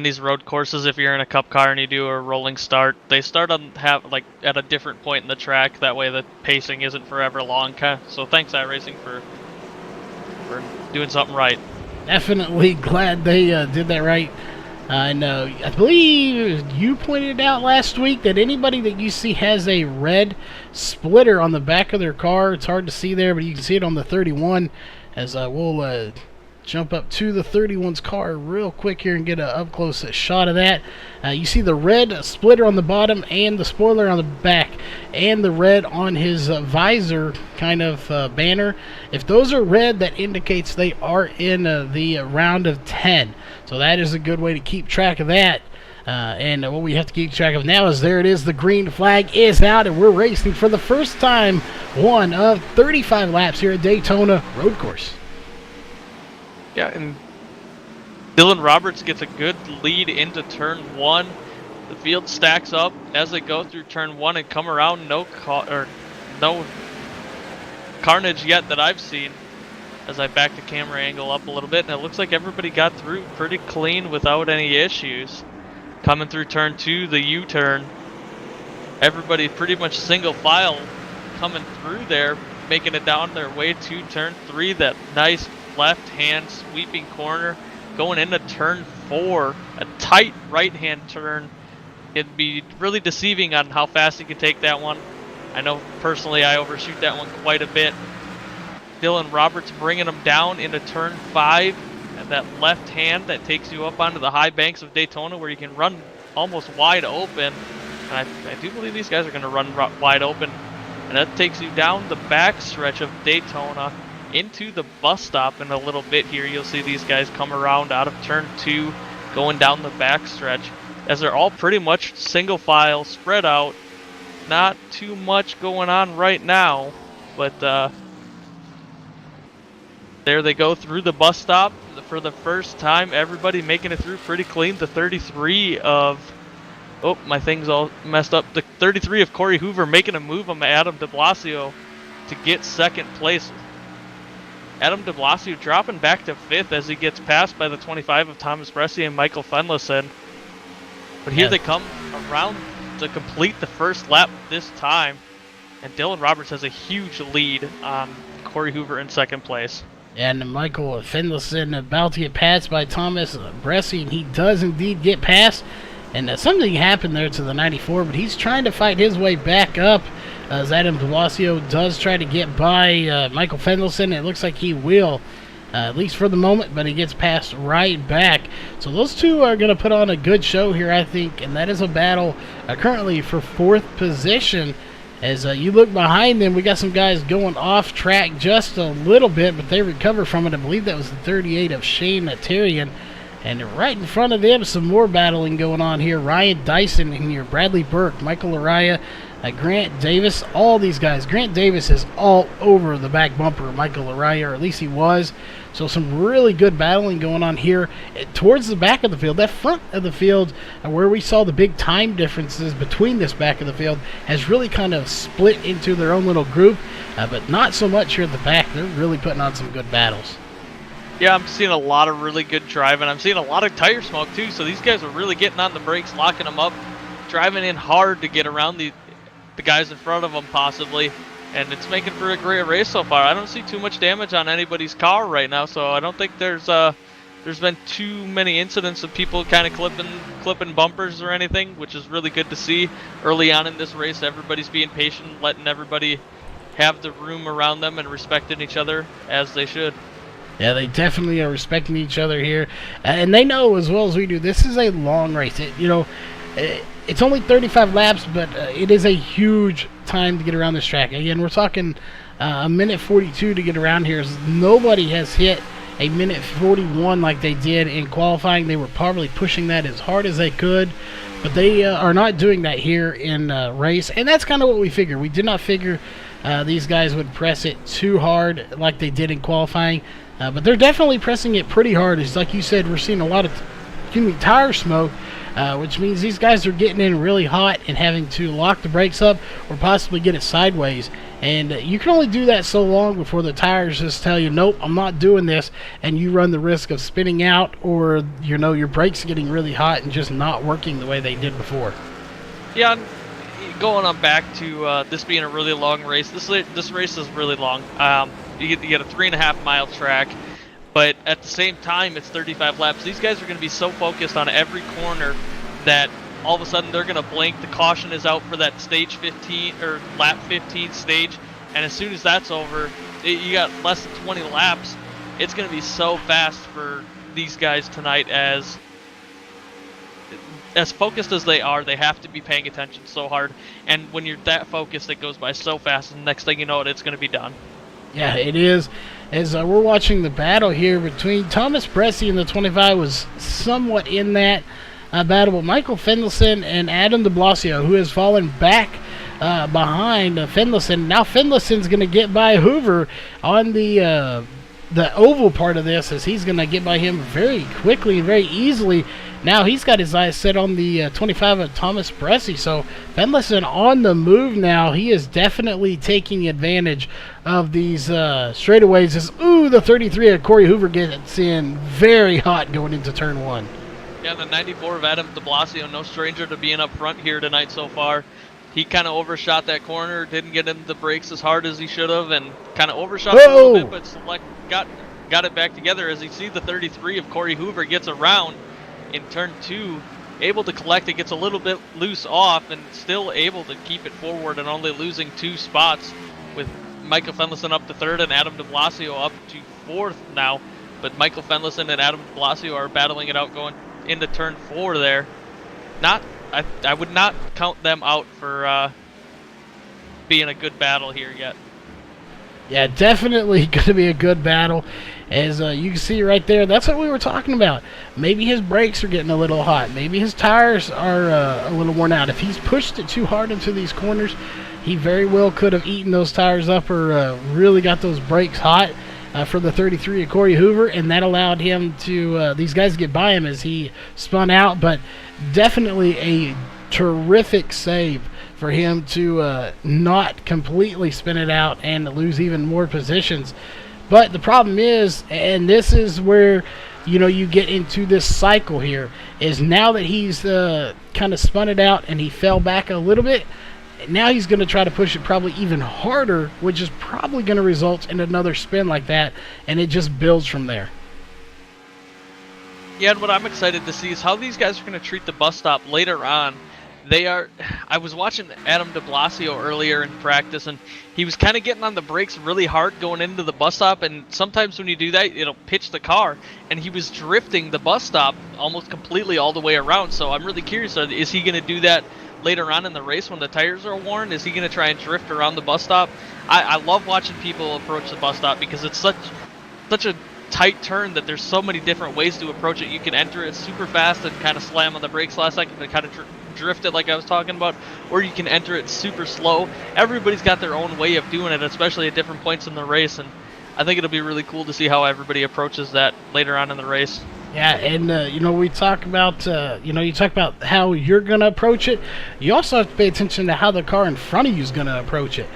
these road courses, if you're in a cup car and you do a rolling start, they start on at a different point in the track. That way the pacing isn't forever long. So thanks, iRacing, for doing something right. Definitely glad they did that right. And I believe you pointed out last week that anybody that you see has a red splitter on the back of their car. It's hard to see there, but you can see it on the 31. As we'll jump up to the 31's car real quick here and get an up-close shot of that. You see the red splitter on the bottom and the spoiler on the back and the red on his visor kind of banner. If those are red, that indicates they are in the round of 10. So that is a good way to keep track of that. And what we have to keep track of now is there it is. The green flag is out, and we're racing for the first time one of 35 laps here at Daytona Road Course. Yeah, and Dylan Roberts gets a good lead into turn 1. The field stacks up as they go through turn 1 and come around. No carnage yet that I've seen. As I back the camera angle up a little bit, and it looks like everybody got through pretty clean without any issues. Coming through turn 2, the U-turn. Everybody pretty much single file coming through there, making it down their way to turn 3. That nice left-hand sweeping corner going into turn 4, a tight right-hand turn. It'd be really deceiving on how fast you can take that one. I know personally I overshoot that one quite a bit. Dylan Roberts bringing him down into turn 5, and that left hand that takes you up onto the high banks of Daytona where you can run almost wide open. And I do believe these guys are going to run wide open, and that takes you down the back stretch of Daytona into the bus stop in a little bit here. You'll see these guys come around out of turn 2, going down the backstretch, as they're all pretty much single file, spread out. Not too much going on right now, but there they go through the bus stop for the first time. Everybody making it through pretty clean. The 33 of... Oh, my thing's all messed up. The 33 of Corey Hoover making a move on Adam de Blasio to get second place. Adam de Blasio dropping back to 5th as he gets passed by the 25 of Thomas Bresci and Michael Fenlison. But here they come around to complete the first lap this time. And Dylan Roberts has a huge lead on Corey Hoover in second place. And Michael Fenlison about to get passed by Thomas Bresci, and he does indeed get passed. And something happened there to the 94, but he's trying to fight his way back up as Adam de Blasio does try to get by Michael Fenlison. It looks like he will, at least for the moment, but he gets passed right back. So those two are going to put on a good show here, I think, and that is a battle currently for 4th position. As you look behind them, we got some guys going off track just a little bit, but they recover from it. I believe that was the 38 of Shane Tarian. And right in front of them, some more battling going on here. Ryan Dyson in here, Bradley Burke, Michael Araya, Grant Davis, all these guys. Grant Davis is all over the back bumper of Michael Araya, or at least he was. So some really good battling going on here towards the back of the field. That front of the field, where we saw the big time differences between this back of the field, has really kind of split into their own little group, but not so much here at the back. They're really putting on some good battles. Yeah, I'm seeing a lot of really good driving. I'm seeing a lot of tire smoke too, so these guys are really getting on the brakes, locking them up, driving in hard to get around the guys in front of them possibly, and it's making for a great race so far. I don't see too much damage on anybody's car right now, so I don't think there's been too many incidents of people kind of clipping bumpers or anything, which is really good to see. Early on in this race, everybody's being patient, letting everybody have the room around them and respecting each other as they should. Yeah, they definitely are respecting each other here. And they know as well as we do, this is a long race. It's only 35 laps, but it is a huge time to get around this track. Again, we're talking a minute 42 to get around here. Nobody has hit a minute 41 like they did in qualifying. They were probably pushing that as hard as they could, but they are not doing that here in race. And that's kind of what we figured. We did not figure these guys would press it too hard like they did in qualifying. But they're definitely pressing it pretty hard. It's like you said, we're seeing a lot of tire smoke, which means these guys are getting in really hot and having to lock the brakes up or possibly get it sideways. And you can only do that so long before the tires just tell you, nope, I'm not doing this, and you run the risk of spinning out or your brakes getting really hot and just not working the way they did before. Yeah, going on back to this being a really long race. This race is really long. You get a 3.5 mile track, but at the same time, it's 35 laps. These guys are going to be so focused on every corner that all of a sudden they're going to blink. The caution is out for that stage 15 or lap 15 stage, and as soon as that's over, you got less than 20 laps. It's going to be so fast for these guys tonight. As focused as they are, they have to be paying attention so hard. And when you're that focused, it goes by so fast, and the next thing you know, it's going to be done. Yeah, it is. As we're watching the battle here between Thomas Bresci and the 25 was somewhat in that battle, but Michael Fenlison and Adam de Blasio, who has fallen back behind Fenlison. Now Fenlison's going to get by Hoover on the oval part of this, as he's going to get by him very quickly and very easily. Now he's got his eyes set on the 25 of Thomas Bresci. So Fenlison on the move now. He is definitely taking advantage of these straightaways. The 33 of Corey Hoover gets in very hot going into turn 1. Yeah, the 94 of Adam de Blasio, no stranger to being up front here tonight so far. He kind of overshot that corner, didn't get him the brakes as hard as he should have, and kind of overshot it a little bit, but got it back together. As you see, the 33 of Corey Hoover gets around in turn 2, able to collect it, gets a little bit loose off, and still able to keep it forward and only losing 2 spots, with Michael Fenlison up to 3rd and Adam de Blasio up to 4th now. But Michael Fenlison and Adam de Blasio are battling it out going into turn 4 there. I would not count them out for being a good battle here yet. Yeah, definitely going to be a good battle. As you can see right there, that's what we were talking about. Maybe his brakes are getting a little hot. Maybe his tires are a little worn out. If he's pushed it too hard into these corners, he very well could have eaten those tires up or really got those brakes hot for the 33 of Corey Hoover, and that allowed him to, these guys get by him as he spun out. But definitely a terrific save for him to not completely spin it out and lose even more positions. But the problem is, and this is where you get into this cycle here, is now that he's kind of spun it out and he fell back a little bit, now he's going to try to push it probably even harder, which is probably going to result in another spin like that, and it just builds from there. Yeah, and what I'm excited to see is how these guys are going to treat the bus stop later on. I was watching Adam de Blasio earlier in practice, and he was kind of getting on the brakes really hard going into the bus stop, and sometimes when you do that, it'll pitch the car, and he was drifting the bus stop almost completely all the way around. So I'm really curious, is he going to do that later on in the race when the tires are worn? Is he going to try and drift around the bus stop? I love watching people approach the bus stop because it's such a tight turn that there's so many different ways to approach it. You can enter it super fast and kind of slam on the brakes last second and kind of drift it like I was talking about, or you can enter it super slow. Everybody's got their own way of doing it, especially at different points in the race, and I think it'll be really cool to see how everybody approaches that later on in the race. Yeah, and we talk about you talk about how you're gonna approach it. You also have to pay attention to how the car in front of you is gonna approach it.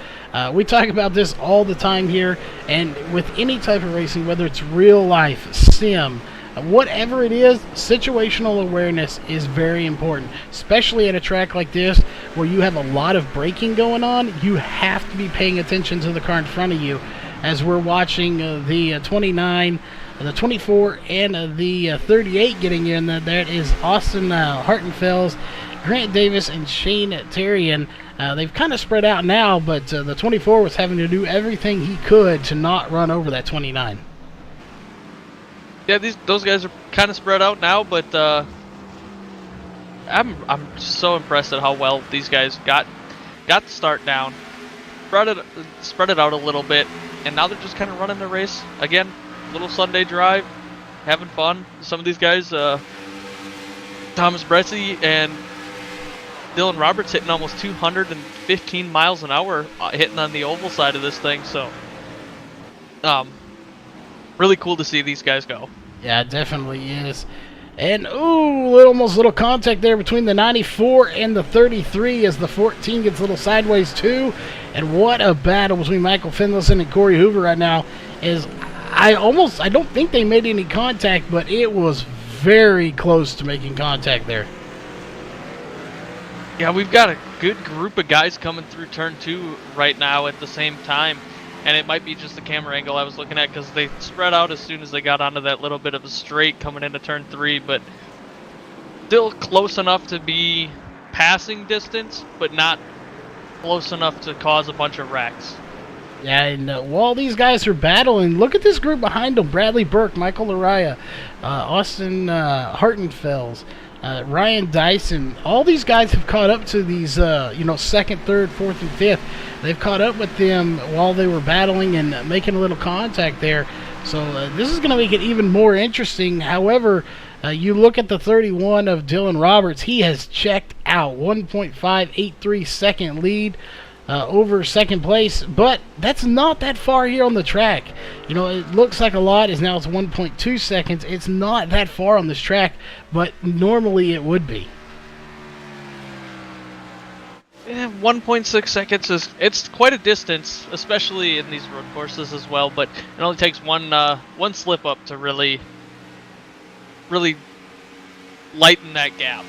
We talk about this all the time here, and with any type of racing, whether it's real life, sim, whatever it is, situational awareness is very important, especially at a track like this where you have a lot of braking going on. You have to be paying attention to the car in front of you. As we're watching the 29, the 24, and the 38 getting in, that is Austin Hartenfels, Grant Davis, and Shane Terrian. They've kind of spread out now, but the 24 was having to do everything he could to not run over that 29. Yeah, those guys are kind of spread out now, but I'm so impressed at how well these guys got the start down, spread it out a little bit, and now they're just kind of running the race again. Little Sunday drive, having fun. Some of these guys, Thomas Bresci and Dylan Roberts hitting almost 215 miles an hour hitting on the oval side of this thing. So, really cool to see these guys go. Yeah, it definitely is. And, almost little contact there between the 94 and the 33 as the 14 gets a little sideways too. And what a battle between Michael Finlayson and Corey Hoover right now. I don't think they made any contact, but it was very close to making contact there. Yeah, we've got a good group of guys coming through turn 2 right now at the same time. And it might be just the camera angle I was looking at because they spread out as soon as they got onto that little bit of a straight coming into turn 3, but still close enough to be passing distance, but not close enough to cause a bunch of wrecks. Yeah, and while these guys are battling, look at this group behind them. Bradley Burke, Michael Laraya, Austin Hartenfels, Ryan Dyson. All these guys have caught up to these, second, third, fourth, and fifth. They've caught up with them while they were battling and making a little contact there. So this is going to make it even more interesting. However, you look at the 31 of Dylan Roberts. He has checked out. 1.583 second lead over second place. But that's not that far here on the track. It looks like a lot. It's 1.2 seconds. It's not that far on this track, but normally it would be. 1.6 seconds it's quite a distance, especially in these road courses as well. But it only takes one slip up to really lighten that gap.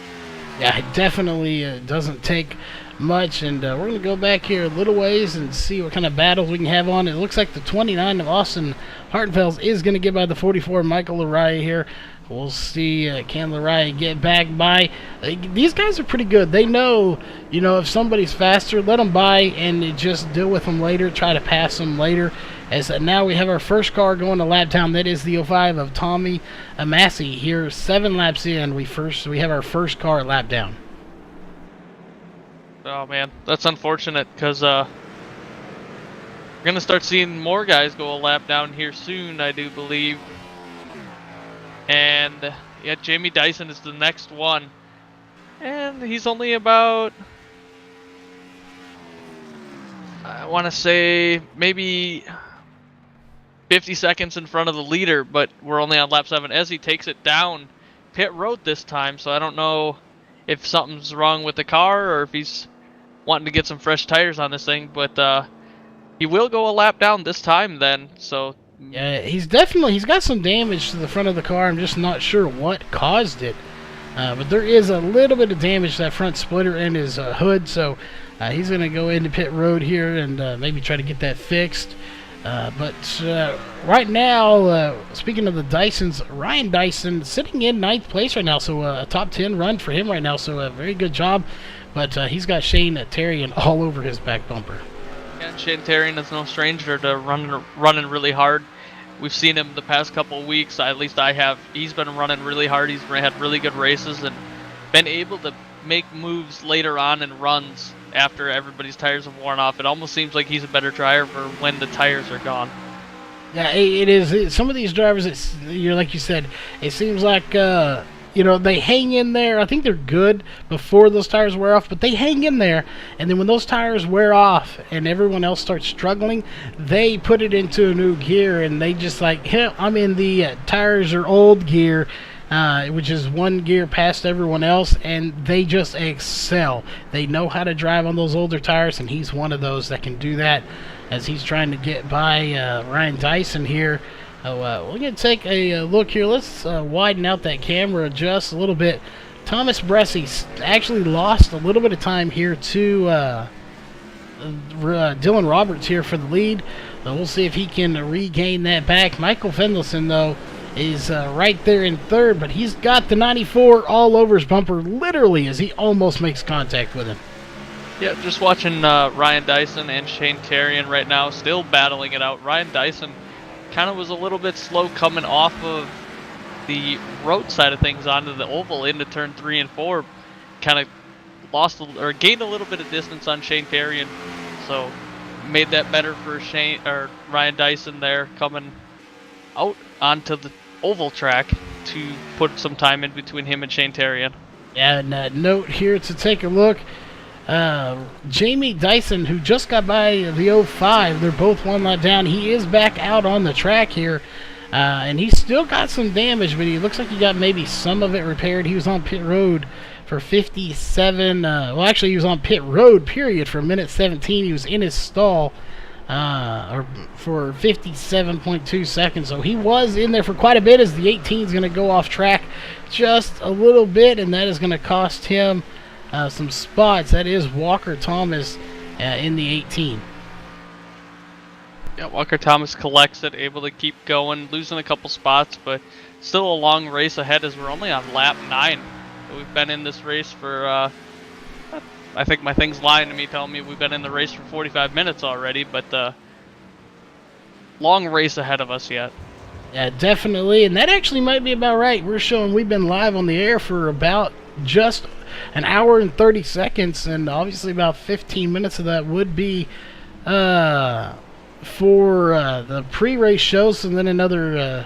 Yeah, it definitely doesn't take much, and we're going to go back here a little ways and see what kind of battles we can have on. It looks like the 29 of Austin Hartenfels is going to get by the 44 Michael Laraya here. We'll see can Laraya get back by. These guys are pretty good. They know, if somebody's faster, let them by and just deal with them later, try to pass them later. As now we have our first car going to lap down. That is the 05 of Tommy Massey. Here, 7 laps in, we have our first car at lap down. Oh man, that's unfortunate because We're going to start seeing more guys go a lap down here soon, I do believe. And yeah, Jamie Dyson is the next one. And he's only about, I want to say, maybe 50 seconds in front of the leader, but we're only on lap 7 as he takes it down pit road this time. So I don't know if something's wrong with the car or if he's wanting to get some fresh tires on this thing, but he will go a lap down this time then. So yeah, he's got some damage to the front of the car. I'm just not sure what caused it. But there is a little bit of damage to that front splitter and his hood, so he's going to go into pit road here and maybe try to get that fixed. But right now, speaking of the Dysons, Ryan Dyson sitting in 9th place right now, so a top 10 run for him right now, so a very good job. But he's got Shane Terrian all over his back bumper. Yeah, Shane Terrian is no stranger to running really hard. We've seen him the past couple of weeks, at least I have. He's been running really hard. He's had really good races and been able to make moves later on in runs after everybody's tires have worn off. It almost seems like he's a better driver when the tires are gone. Yeah, it is. Some of these drivers, you're like you said, it seems like they hang in there. I think they're good before those tires wear off, but they hang in there, and then when those tires wear off and everyone else starts struggling, they put it into a new gear, and they just like, I'm in the tires are old gear, which is one gear past everyone else, and they just excel. They know how to drive on those older tires, and he's one of those that can do that as he's trying to get by Ryan Dyson here. We're going to take a look here. Let's widen out that camera just a little bit. Thomas Bressie actually lost a little bit of time here to Dylan Roberts here for the lead. We'll see if he can regain that back. Michael Fendleson, though, is right there in 3rd, but he's got the 94 all over his bumper, literally, as he almost makes contact with him. Yeah, just watching Ryan Dyson and Shane Terrian right now, still battling it out. Ryan Dyson kind of was a little bit slow coming off of the road side of things onto the oval into turn 3 and 4. Kind of gained a little bit of distance on Shane Terrian, so made that better for Ryan Dyson there coming out onto the oval track to put some time in between him and Shane Terrian. Yeah, and note here to take a look. Jamie Dyson, who just got by the 05, they're both one lap down. He is back out on the track here, and he's still got some damage, but he looks like he got maybe some of it repaired. He was on pit road for 57. Actually, he was on pit road, period, for a minute 17. He was in his stall for 57.2 seconds, so he was in there for quite a bit as the 18 is going to go off track just a little bit, and that is going to cost him some spots. That is Walker Thomas in the 18. Yeah, Walker Thomas collects it, able to keep going, losing a couple spots, but still a long race ahead as we're only on lap 9. So we've been in this race for, I think my thing's lying to me, telling me we've been in the race for 45 minutes already, but long race ahead of us yet. Yeah, definitely, and that actually might be about right. We're showing we've been live on the air for about just an hour and 30 seconds, and obviously about 15 minutes of that would be for the pre-race shows, and then another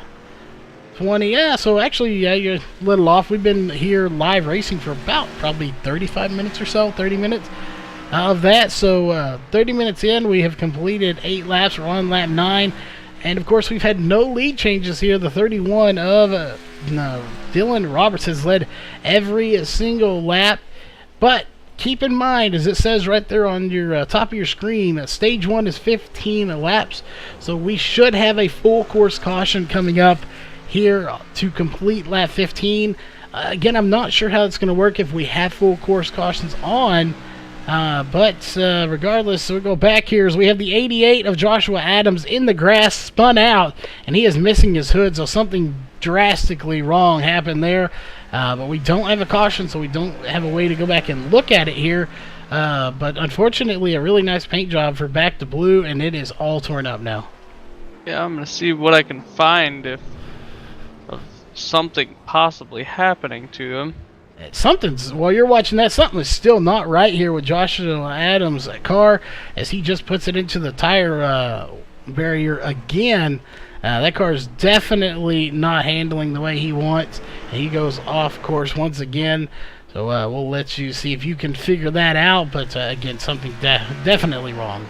20. Yeah, so actually, yeah, you're a little off. We've been here live racing for about probably 35 minutes or so, 30 minutes of that. So 30 minutes in, we have completed 8 laps. We're on lap 9. And, of course, we've had no lead changes here. The 31 of Dylan Roberts has led every single lap. But keep in mind, as it says right there on your top of your screen, stage 1 is 15 laps. So we should have a full course caution coming up here to complete lap 15. Again, I'm not sure how it's going to work if we have full course cautions on. But regardless, we'll go back here as we have the 88 of Joshua Adams in the grass, spun out, and he is missing his hood, so something drastically wrong happened there. But we don't have a caution, so we don't have a way to go back and look at it here. But unfortunately, a really nice paint job for Back to Blue, and it is all torn up now. Yeah, I'm going to see what I can find if of something possibly happening to him. While you're watching that, something is still not right here with Joshua Adams' car as he just puts it into the tire barrier again. That car is definitely not handling the way he wants. He goes off course once again. So we'll let you see if you can figure that out. But again, something definitely wrong.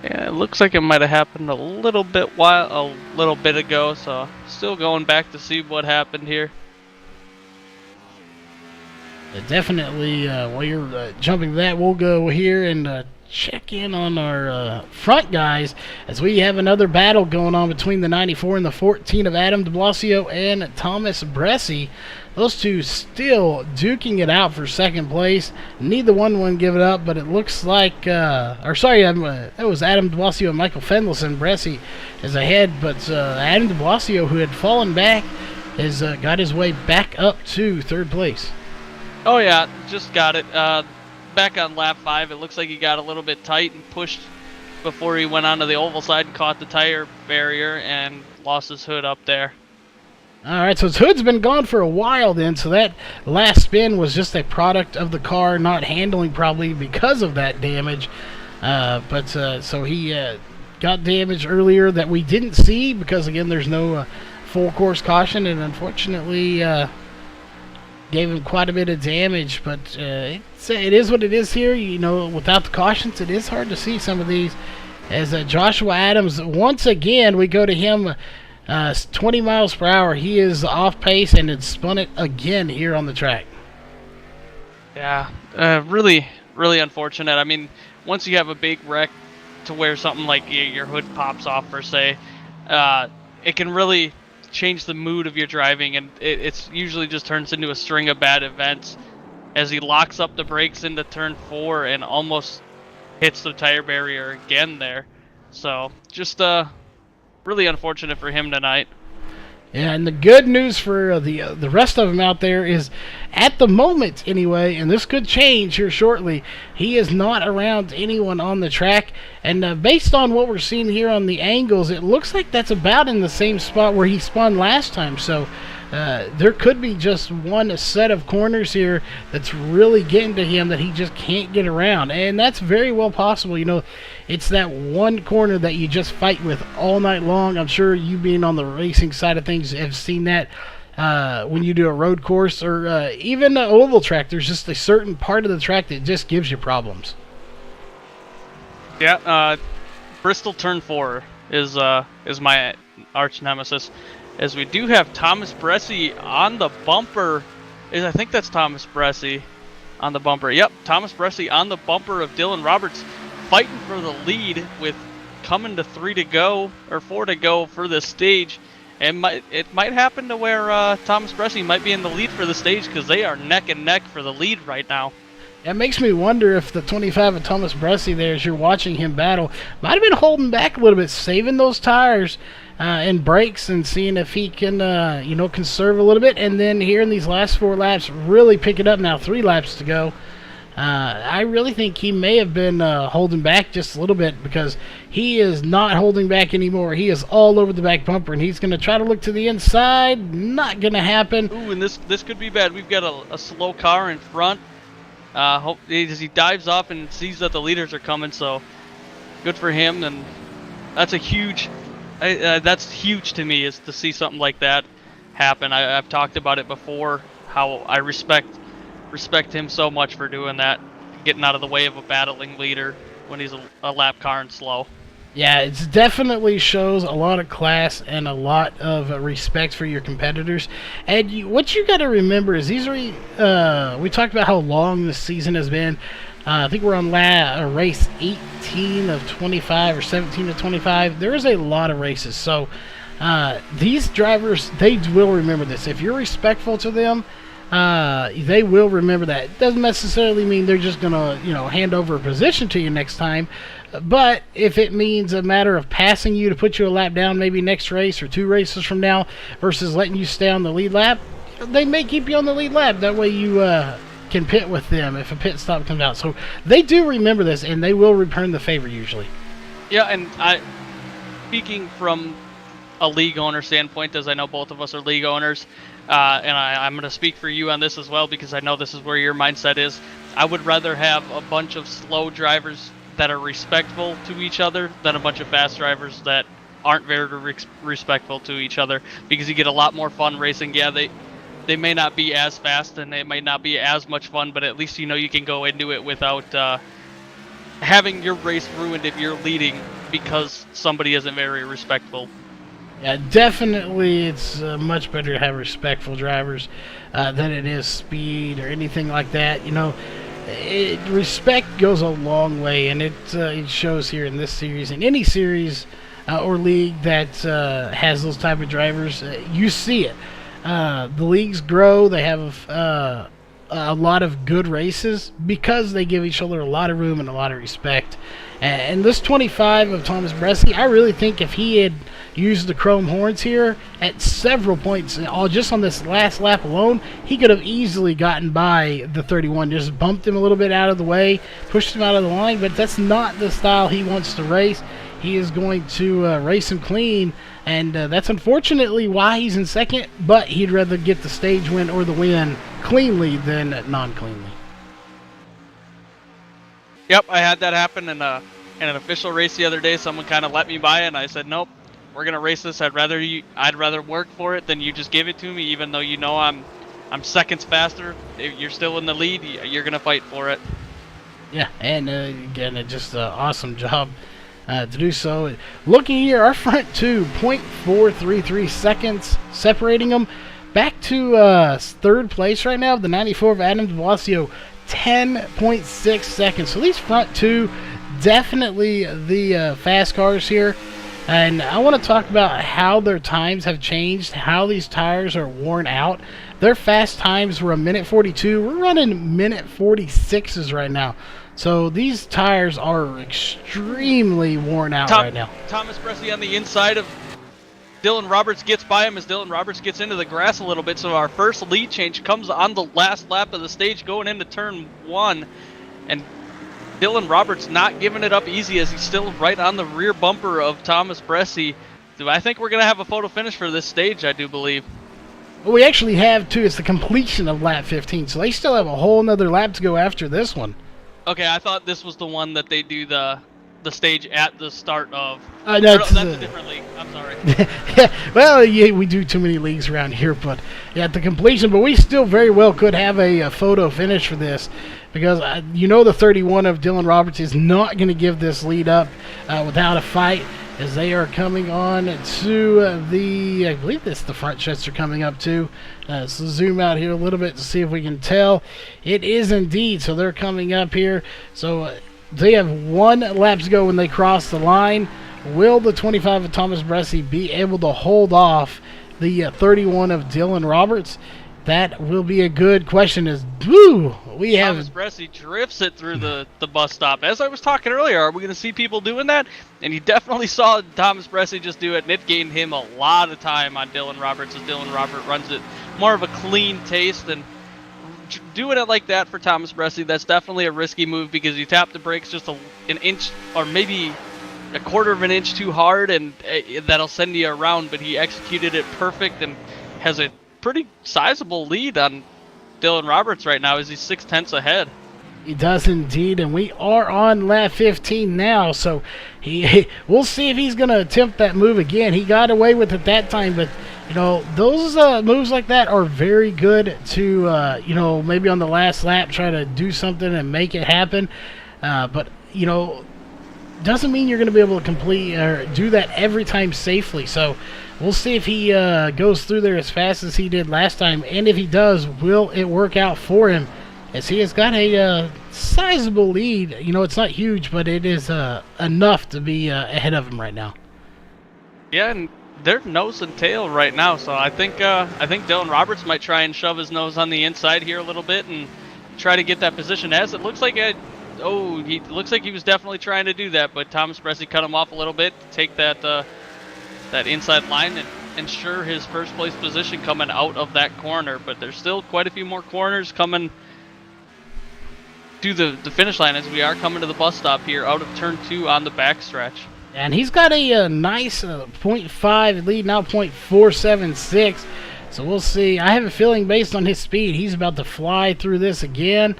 Yeah, it looks like it might have happened a little bit ago. So still going back to see what happened here. Definitely, while you're jumping that, we'll go here and check in on our front guys as we have another battle going on between the 94 and the 14 of Adam de Blasio and Thomas Bresci. Those two still duking it out for second place. Neither one give it up, but it looks like, that was Adam de Blasio and Michael Fendlison. Bresci is ahead, but Adam de Blasio, who had fallen back, has got his way back up to third place. Oh yeah, just got it. Back on lap 5, it looks like he got a little bit tight and pushed before he went onto the oval side and caught the tire barrier and lost his hood up there. Alright, so his hood's been gone for a while then, so that last spin was just a product of the car not handling probably because of that damage. So he got damage earlier that we didn't see because, again, there's no full course caution, and unfortunately gave him quite a bit of damage. But it is what it is here. You know, without the cautions, it is hard to see some of these. As Joshua Adams, once again, we go to him 20 miles per hour. He is off pace and had spun it again here on the track. Yeah, really, really unfortunate. I mean, once you have a big wreck to where something like your hood pops off, per se, it can really change the mood of your driving, and it's usually just turns into a string of bad events as he locks up the brakes into turn 4 and almost hits the tire barrier again there. So just really unfortunate for him tonight. Yeah, and the good news for the rest of them out there is, at the moment anyway, and this could change here shortly, he is not around anyone on the track. And based on what we're seeing here on the angles, it looks like that's about in the same spot where he spun last time. So there could be just one set of corners here that's really getting to him that he just can't get around. And that's very well possible. You know, it's that one corner that you just fight with all night long. I'm sure you, being on the racing side of things, have seen that when you do a road course or even an oval track. There's just a certain part of the track that just gives you problems. Yeah, Bristol turn 4 is my arch nemesis, as we do have Thomas Bresci on the bumper. I think that's Thomas Bresci on the bumper. Yep, Thomas Bresci on the bumper of Dylan Roberts, fighting for the lead with coming to 4 to go for this stage. And it might happen to where Thomas Bresci might be in the lead for the stage, because they are neck and neck for the lead right now. It makes me wonder if the 25 of Thomas Bresci there, as you're watching him battle, might have been holding back a little bit, saving those tires and brakes, and seeing if he can, conserve a little bit. And then here in these last 4 laps, really pick it up now, 3 laps to go. I really think he may have been holding back just a little bit, because he is not holding back anymore. He is all over the back bumper, and he's going to try to look to the inside. Not going to happen. Ooh, and this could be bad. We've got a slow car in front. Hope as he dives off and sees that the leaders are coming, so good for him. And that's a huge, that's huge to me, is to see something like that happen. I've talked about it before, how I respect him so much for doing that, getting out of the way of a battling leader when he's a lap car and slow. Yeah, it definitely shows a lot of class and a lot of respect for your competitors. And what you got to remember is these are, we talked about how long this season has been. I think we're on race 18 of 25 or 17 of 25. There is a lot of races. So these drivers, they will remember this. If you're respectful to them, they will remember that. It doesn't necessarily mean they're just going to, hand over a position to you next time. But if it means a matter of passing you to put you a lap down maybe next race or 2 races from now versus letting you stay on the lead lap, they may keep you on the lead lap. That way you can pit with them if a pit stop comes out. So they do remember this, and they will return the favor usually. Yeah, and speaking from a league owner standpoint, as I know both of us are league owners, and I'm going to speak for you on this as well because I know this is where your mindset is. I would rather have a bunch of slow drivers that are respectful to each other than a bunch of fast drivers that aren't very respectful to each other, because you get a lot more fun racing. Yeah, they may not be as fast and it may not be as much fun, but at least you know you can go into it without having your race ruined if you're leading because somebody isn't very respectful. Yeah, definitely it's much better to have respectful drivers than it is speed or anything like that. You know, respect goes a long way, and it shows here in this series, in any series or league that has those type of drivers. You see it. The leagues grow. They have a lot of good races because they give each other a lot of room and a lot of respect. And this 25 of Thomas Bressie, I really think if he had used the chrome horns here at several points, just on this last lap alone, he could have easily gotten by the 31. Just bumped him a little bit out of the way, pushed him out of the line, but that's not the style he wants to race. He is going to race him clean, and that's unfortunately why he's in second, but he'd rather get the stage win or the win cleanly than non-cleanly. Yep, I had that happen in an official race the other day. Someone kind of let me by, and I said, "Nope, we're gonna race this. I'd rather work for it than you just give it to me, even though you know I'm seconds faster. If you're still in the lead, you're gonna fight for it." Yeah, and again, just an awesome job to do so. Looking here, our front two, 0.433 seconds separating them. Back to third place right now, the 94 of Adam Blasio, 10.6 seconds. So these front two, definitely the fast cars here. And I want to talk about how their times have changed, how these tires are worn out. Their fast times were a minute 42. We're running minute 46s right now. So these tires are extremely worn out right now. Thomas Bressie on the inside of Dylan Roberts gets by him as Dylan Roberts gets into the grass a little bit. So our first lead change comes on the last lap of the stage going into turn one. And Dylan Roberts not giving it up easy as he's still right on the rear bumper of Thomas Bressie. I think we're going to have a photo finish for this stage, I do believe. Well, we actually have, too. It's the completion of lap 15. So they still have a whole nother lap to go after this one. Okay, I thought this was the one that they do the stage at the start of. No, that's a different league. I'm sorry. Yeah, well, yeah, we do too many leagues around here, but yeah, at the completion. But we still very well could have a photo finish for this, because you know the 31 of Dylan Roberts is not going to give this lead up without a fight, as they are coming on to the, I believe this the front jets are coming up too. So zoom out here a little bit to see if we can tell. It is indeed. So they're coming up here. So they have one lap to go when they cross the line. Will the 25 of Thomas Bressie be able to hold off the 31 of Dylan Roberts? That will be a good question. Thomas Bressie drifts it through the bus stop. As I was talking earlier, are we going to see people doing that? And you definitely saw Thomas Bressie just do it, and it gained him a lot of time on Dylan Roberts as Dylan Roberts runs it more of a clean taste. And doing it like that for Thomas Bressie, that's definitely a risky move, because you tap the brakes just an inch or maybe a quarter of an inch too hard, and that'll send you around. But he executed it perfect and has a pretty sizable lead on Dylan Roberts right now, as he's 0.6 ahead. He does indeed, and we are on lap 15 now, so we'll see if he's going to attempt that move again. He got away with it that time, but you know, those moves like that are very good to, you know, maybe on the last lap try to do something and make it happen, but you know, doesn't mean you're going to be able to complete or do that every time safely. So we'll see if he goes through there as fast as he did last time, and if he does, will it work out for him, as he has got a sizable lead. You know, it's not huge, but it is enough to be ahead of him right now. Yeah, and they're nose and tail right now, so I think Dylan Roberts might try and shove his nose on the inside here a little bit and try to get that position, as it looks like he looks like he was definitely trying to do that, but Thomas Bressie cut him off a little bit to take that inside line and ensure his first place position coming out of that corner. But there's still quite a few more corners coming to the finish line, as we are coming to the bus stop here out of turn 2 on the backstretch. And he's got a nice .5 lead now, .476. So we'll see. I have a feeling based on his speed, he's about to fly through this again.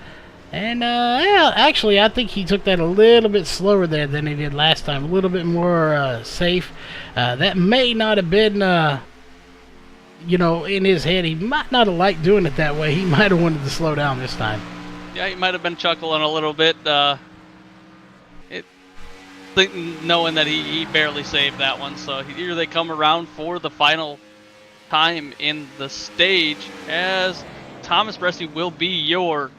And yeah, actually, I think he took that a little bit slower there than he did last time. A little bit more safe. That may not have been, you know, in his head. He might not have liked doing it that way. He might have wanted to slow down this time. Yeah, he might have been chuckling a little bit, knowing that he barely saved that one. So here they come around for the final time in the stage, as Thomas Bresci will be your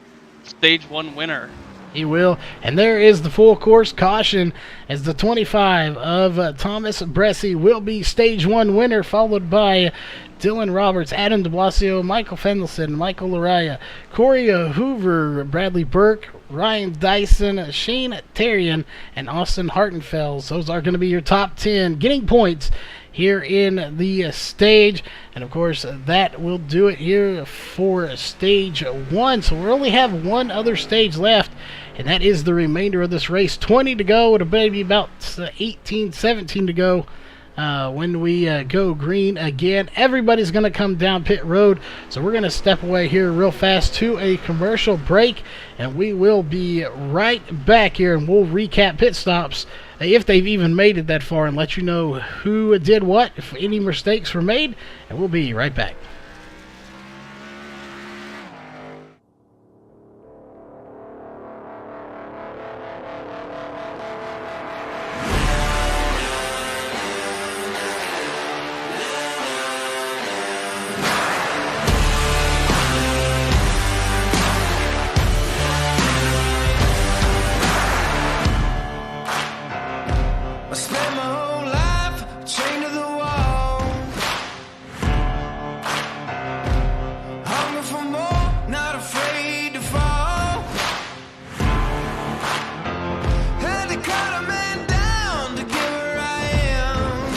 Stage 1 winner. He will. And there is the full course caution as the 25 of Thomas Bresci will be Stage 1 winner, followed by Dylan Roberts, Adam de Blasio, Michael Fendelson, Michael Laraya, Corey Hoover, Bradley Burke, Ryan Dyson, Shane Terrian, and Austin Hartenfels. Those are going to be your top 10 getting points here in the stage. And of course, that will do it here for Stage 1. So we only have one other stage left, and that is the remainder of this race. 20 to go. It'll be about 18, 17 to go. When we go green again, everybody's going to come down pit road. So we're going to step away here real fast to a commercial break, and we will be right back here, and we'll recap pit stops if they've even made it that far and let you know who did what, if any mistakes were made, and we'll be right back. I spent my whole life chained to the wall, hungry for more, not afraid to fall. Had to cut a man down to get where I am,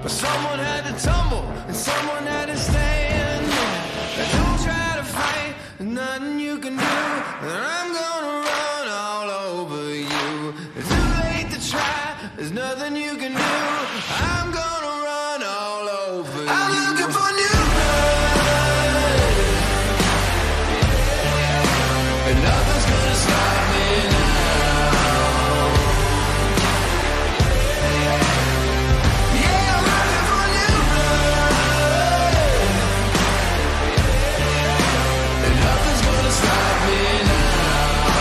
but someone had to tumble and someone had to stand. Don't try to fight, there's nothing you can do, and I'm gonna run all over you. It's too late to try, there's nothing you can do. I'm gonna run all over you. I'm looking for new blood, and nothing's gonna stop me now. Yeah, I'm looking for new blood, and nothing's gonna stop me now.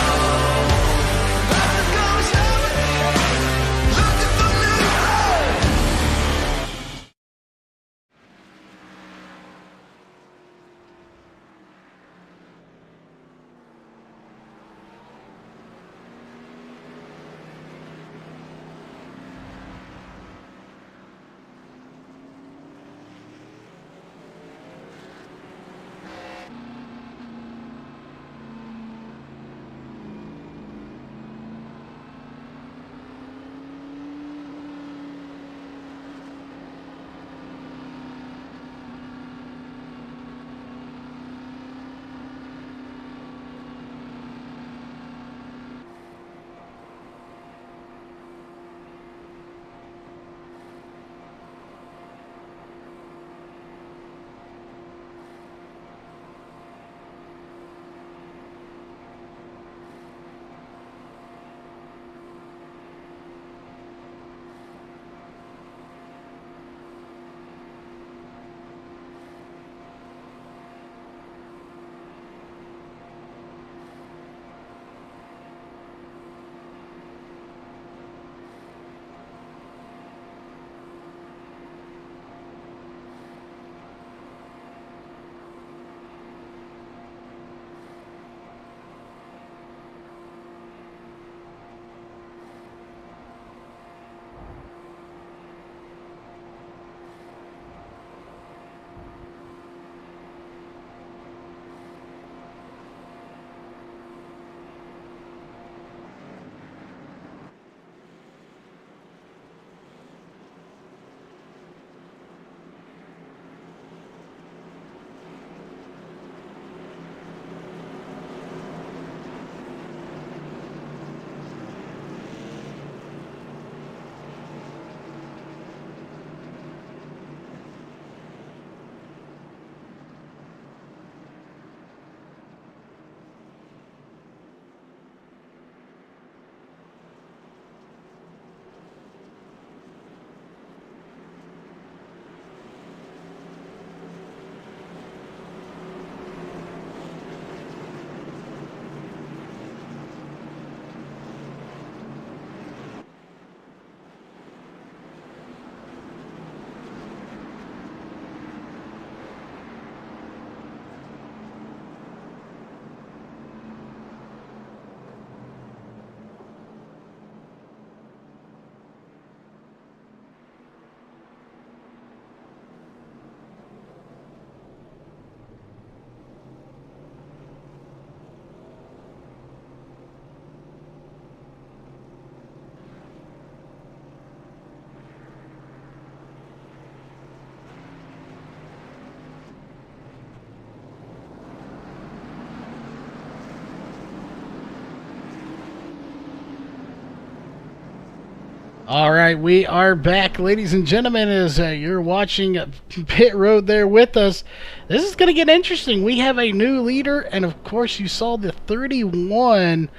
All right, we are back, ladies and gentlemen, as you're watching Pit Road there with us. This is going to get interesting. We have a new leader, and of course, you saw the 31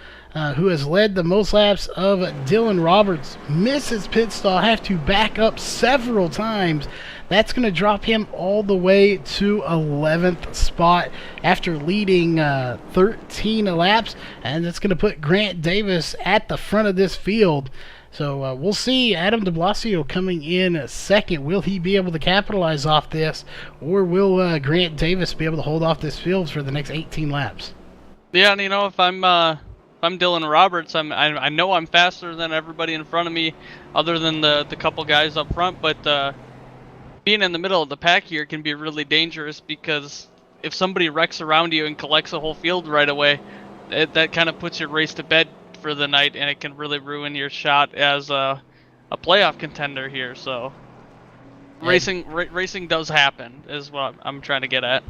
who has led the most laps of Dylan Roberts. Misses pit stall, have to back up several times. That's going to drop him all the way to 11th spot after leading 13 laps, and that's going to put Grant Davis at the front of this field. So we'll see Adam de Blasio coming in second. Will he be able to capitalize off this, or will Grant Davis be able to hold off this field for the next 18 laps? Yeah, and if I'm Dylan Roberts, I know I'm faster than everybody in front of me, other than the couple guys up front. But being in the middle of the pack here can be really dangerous, because if somebody wrecks around you and collects a whole field right away, that kind of puts your race to bed for the night, and it can really ruin your shot as a playoff contender here. So racing does happen, is what I'm trying to get at.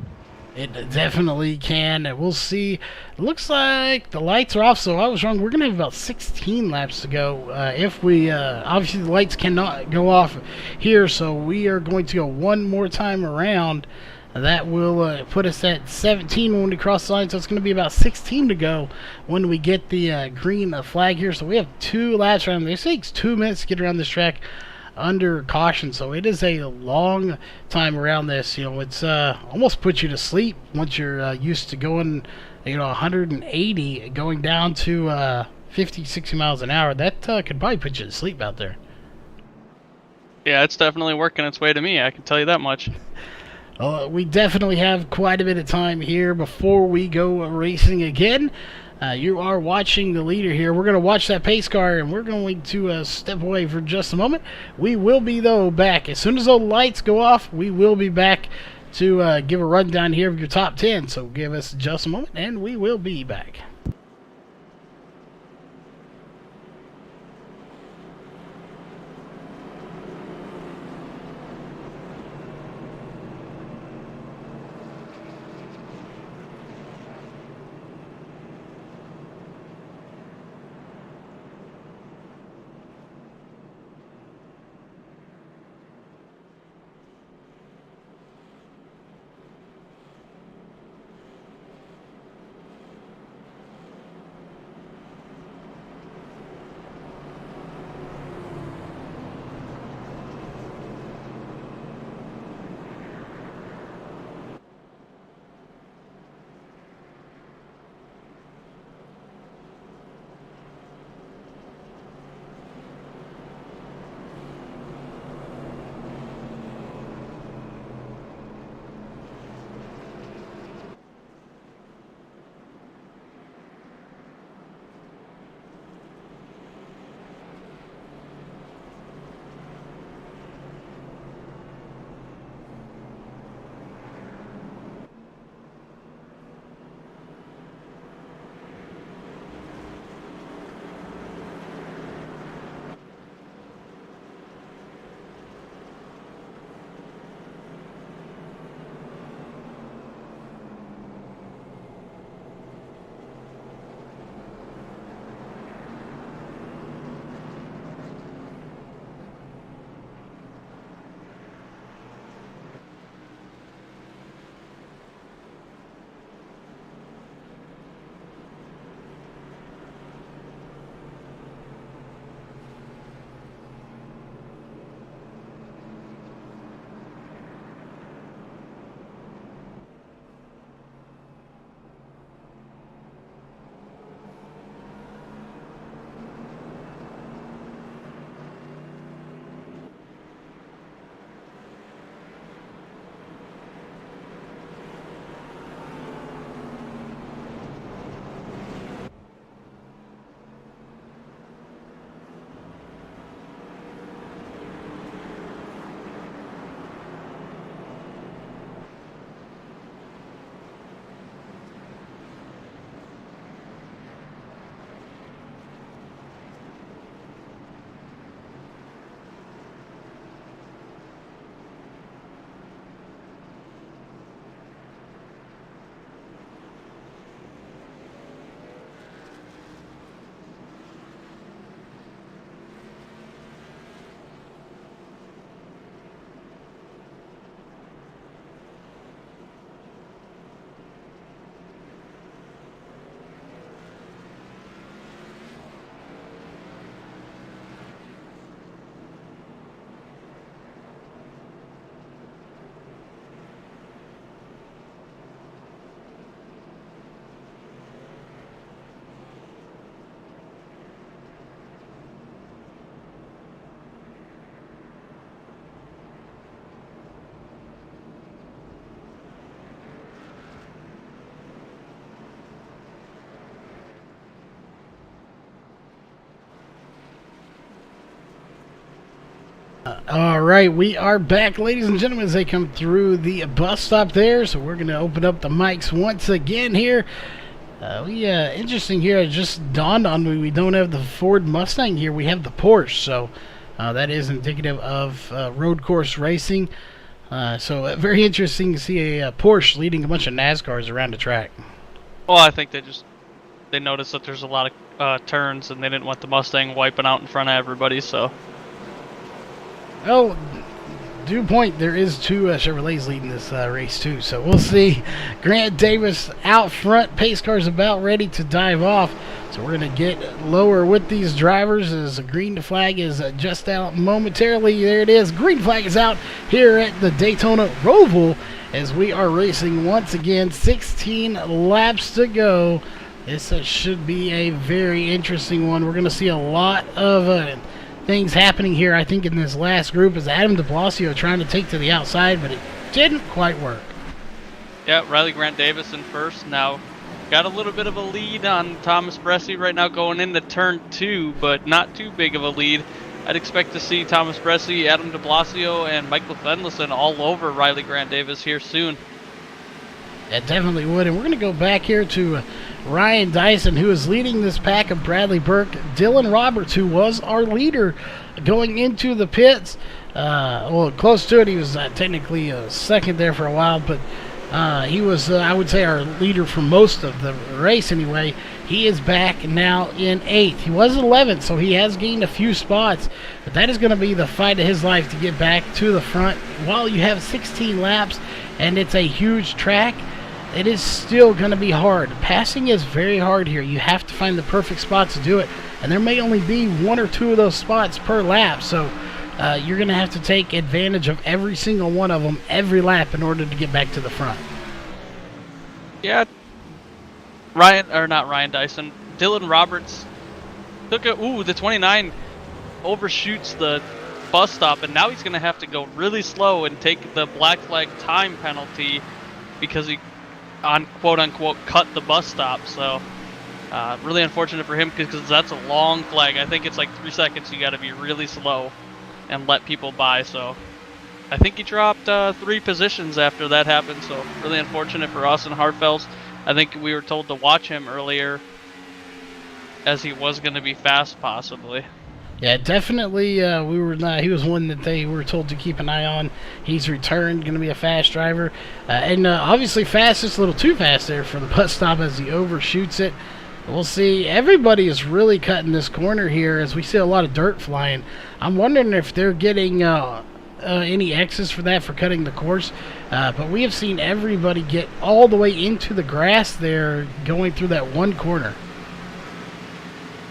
It definitely can. We'll see. It looks like the lights are off, so I was wrong. We're going to have about 16 laps to go. If we, obviously the lights cannot go off here, so we are going to go one more time around. That will put us at 17 when we cross the line, so it's going to be about 16 to go when we get the green flag here. So we have 2 laps around. It takes 2 minutes to get around this track under caution, so it is a long time around this. It's almost puts you to sleep once you're used to going 180 going down to 50, 60 miles an hour. That could probably put you to sleep out there. Yeah, it's definitely working its way to me, I can tell you that much. We definitely have quite a bit of time here before we go racing again. You are watching the leader here. We're going to watch that pace car, and we're going to step away for just a moment. We will be, though, back. As soon as those lights go off, we will be back to give a rundown here of your top 10. So give us just a moment, and we will be back. All right, we are back, ladies and gentlemen, as they come through the bus stop there. So we're going to open up the mics once again here. Interesting here. It just dawned on me we don't have the Ford Mustang here. We have the Porsche. So that is indicative of road course racing. Very interesting to see a Porsche leading a bunch of NASCARs around the track. Well, I think they noticed that there's a lot of turns, and they didn't want the Mustang wiping out in front of everybody, so... Oh, due point, there is two Chevrolets leading this race too, so we'll see. Grant Davis out front, pace car's about ready to dive off, so we're going to get lower with these drivers as the green flag is just out momentarily. There it is, green flag is out here at the Daytona Roval as we are racing once again, 16 laps to go. This should be a very interesting one. We're going to see a lot of... things happening here, I think, in this last group is Adam de Blasio trying to take to the outside, but it didn't quite work. Yeah, Riley Grant Davis in first. Now, got a little bit of a lead on Thomas Bresci right now going into turn 2, but not too big of a lead. I'd expect to see Thomas Bresci, Adam de Blasio, and Michael Fenlison all over Riley Grant Davis here soon. Yeah, definitely would. And we're going to go back here to Ryan Dyson, who is leading this pack of Bradley Burke. Dylan Roberts, who was our leader going into the pits. Close to it. He was technically second there for a while, but he was, I would say, our leader for most of the race anyway. He is back now in 8th. He was 11th, so he has gained a few spots, but that is going to be the fight of his life to get back to the front. While you have 16 laps and it's a huge track, it is still going to be hard. Passing is very hard here. You have to find the perfect spot to do it, and there may only be 1 or 2 of those spots per lap, so you're going to have to take advantage of every single one of them every lap in order to get back to the front. Yeah, Dylan Roberts took the 29 overshoots the bus stop, and now he's going to have to go really slow and take the black flag time penalty because he quote-unquote cut the bus stop. So really unfortunate for him because that's a long flag. I think it's like 3 seconds. You got to be really slow and let people by. So I think he dropped 3 positions after that happened. So really unfortunate for Austin Hartfels. I think we were told to watch him earlier as he was going to be fast possibly. Yeah, definitely. He was one that they were told to keep an eye on. He's returned, going to be a fast driver, and obviously fast. Just a little too fast there for the bus stop as he overshoots it. We'll see. Everybody is really cutting this corner here as we see a lot of dirt flying. I'm wondering if they're getting any X's for that for cutting the course, but we have seen everybody get all the way into the grass there, going through that one corner.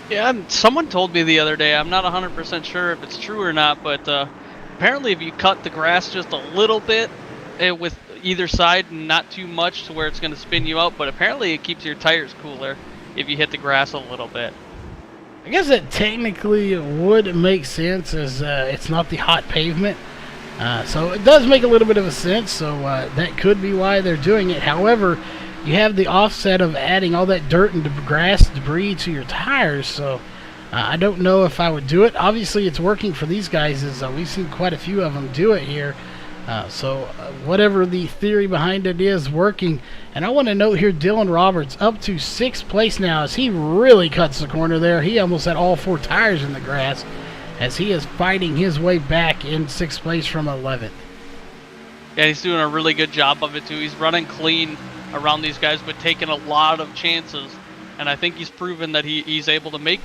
Yeah, someone told me the other day, I'm not 100% sure if it's true or not, but apparently if you cut the grass just a little bit with either side, not too much to where it's going to spin you out, but apparently it keeps your tires cooler if you hit the grass a little bit. I guess that technically would make sense as it's not the hot pavement. So it does make a little bit of a sense, so that could be why they're doing it. However, you have the offset of adding all that dirt and grass debris to your tires, so I don't know if I would do it. Obviously, it's working for these guys, as we've seen quite a few of them do it here. Whatever the theory behind it is working. And I want to note here, Dylan Roberts up to 6th place now as he really cuts the corner there. He almost had all 4 tires in the grass as he is fighting his way back in 6th place from 11th. Yeah, he's doing a really good job of it too. He's running clean around these guys, but taking a lot of chances. And I think he's proven that he's able to make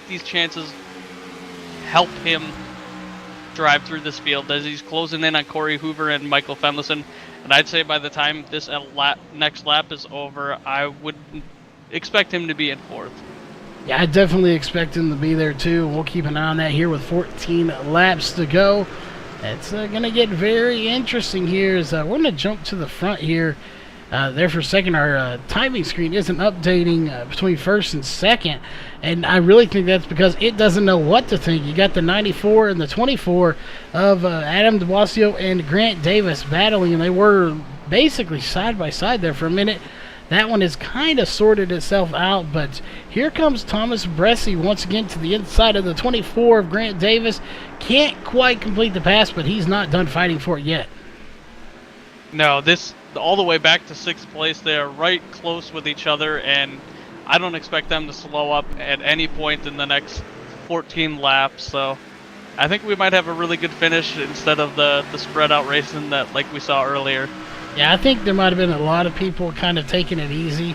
these chances help him drive through this field as he's closing in on Corey Hoover and Michael Fenlison. And I'd say by the time this next lap is over, I would expect him to be in 4th. Yeah, I definitely expect him to be there too. We'll keep an eye on that here with 14 laps to go. It's going to get very interesting here as we're going to jump to the front here. There for a second, our timing screen isn't updating between 1st and 2nd, and I really think that's because it doesn't know what to think. You got the 94 and the 24 of Adam de Blasio and Grant Davis battling, and they were basically side by side there for a minute. that one has kind of sorted itself out. But here comes Thomas Bressi once again to the inside of the 24 of Grant Davis. Can't quite complete the pass, but he's not done fighting for it yet. No, this all the way back to 6th place. They are right close with each other, and I don't expect them to slow up at any point in the next 14 laps. So I think we might have a really good finish instead of the spread out racing that like we saw earlier. Yeah, I think there might have been a lot of people kind of taking it easy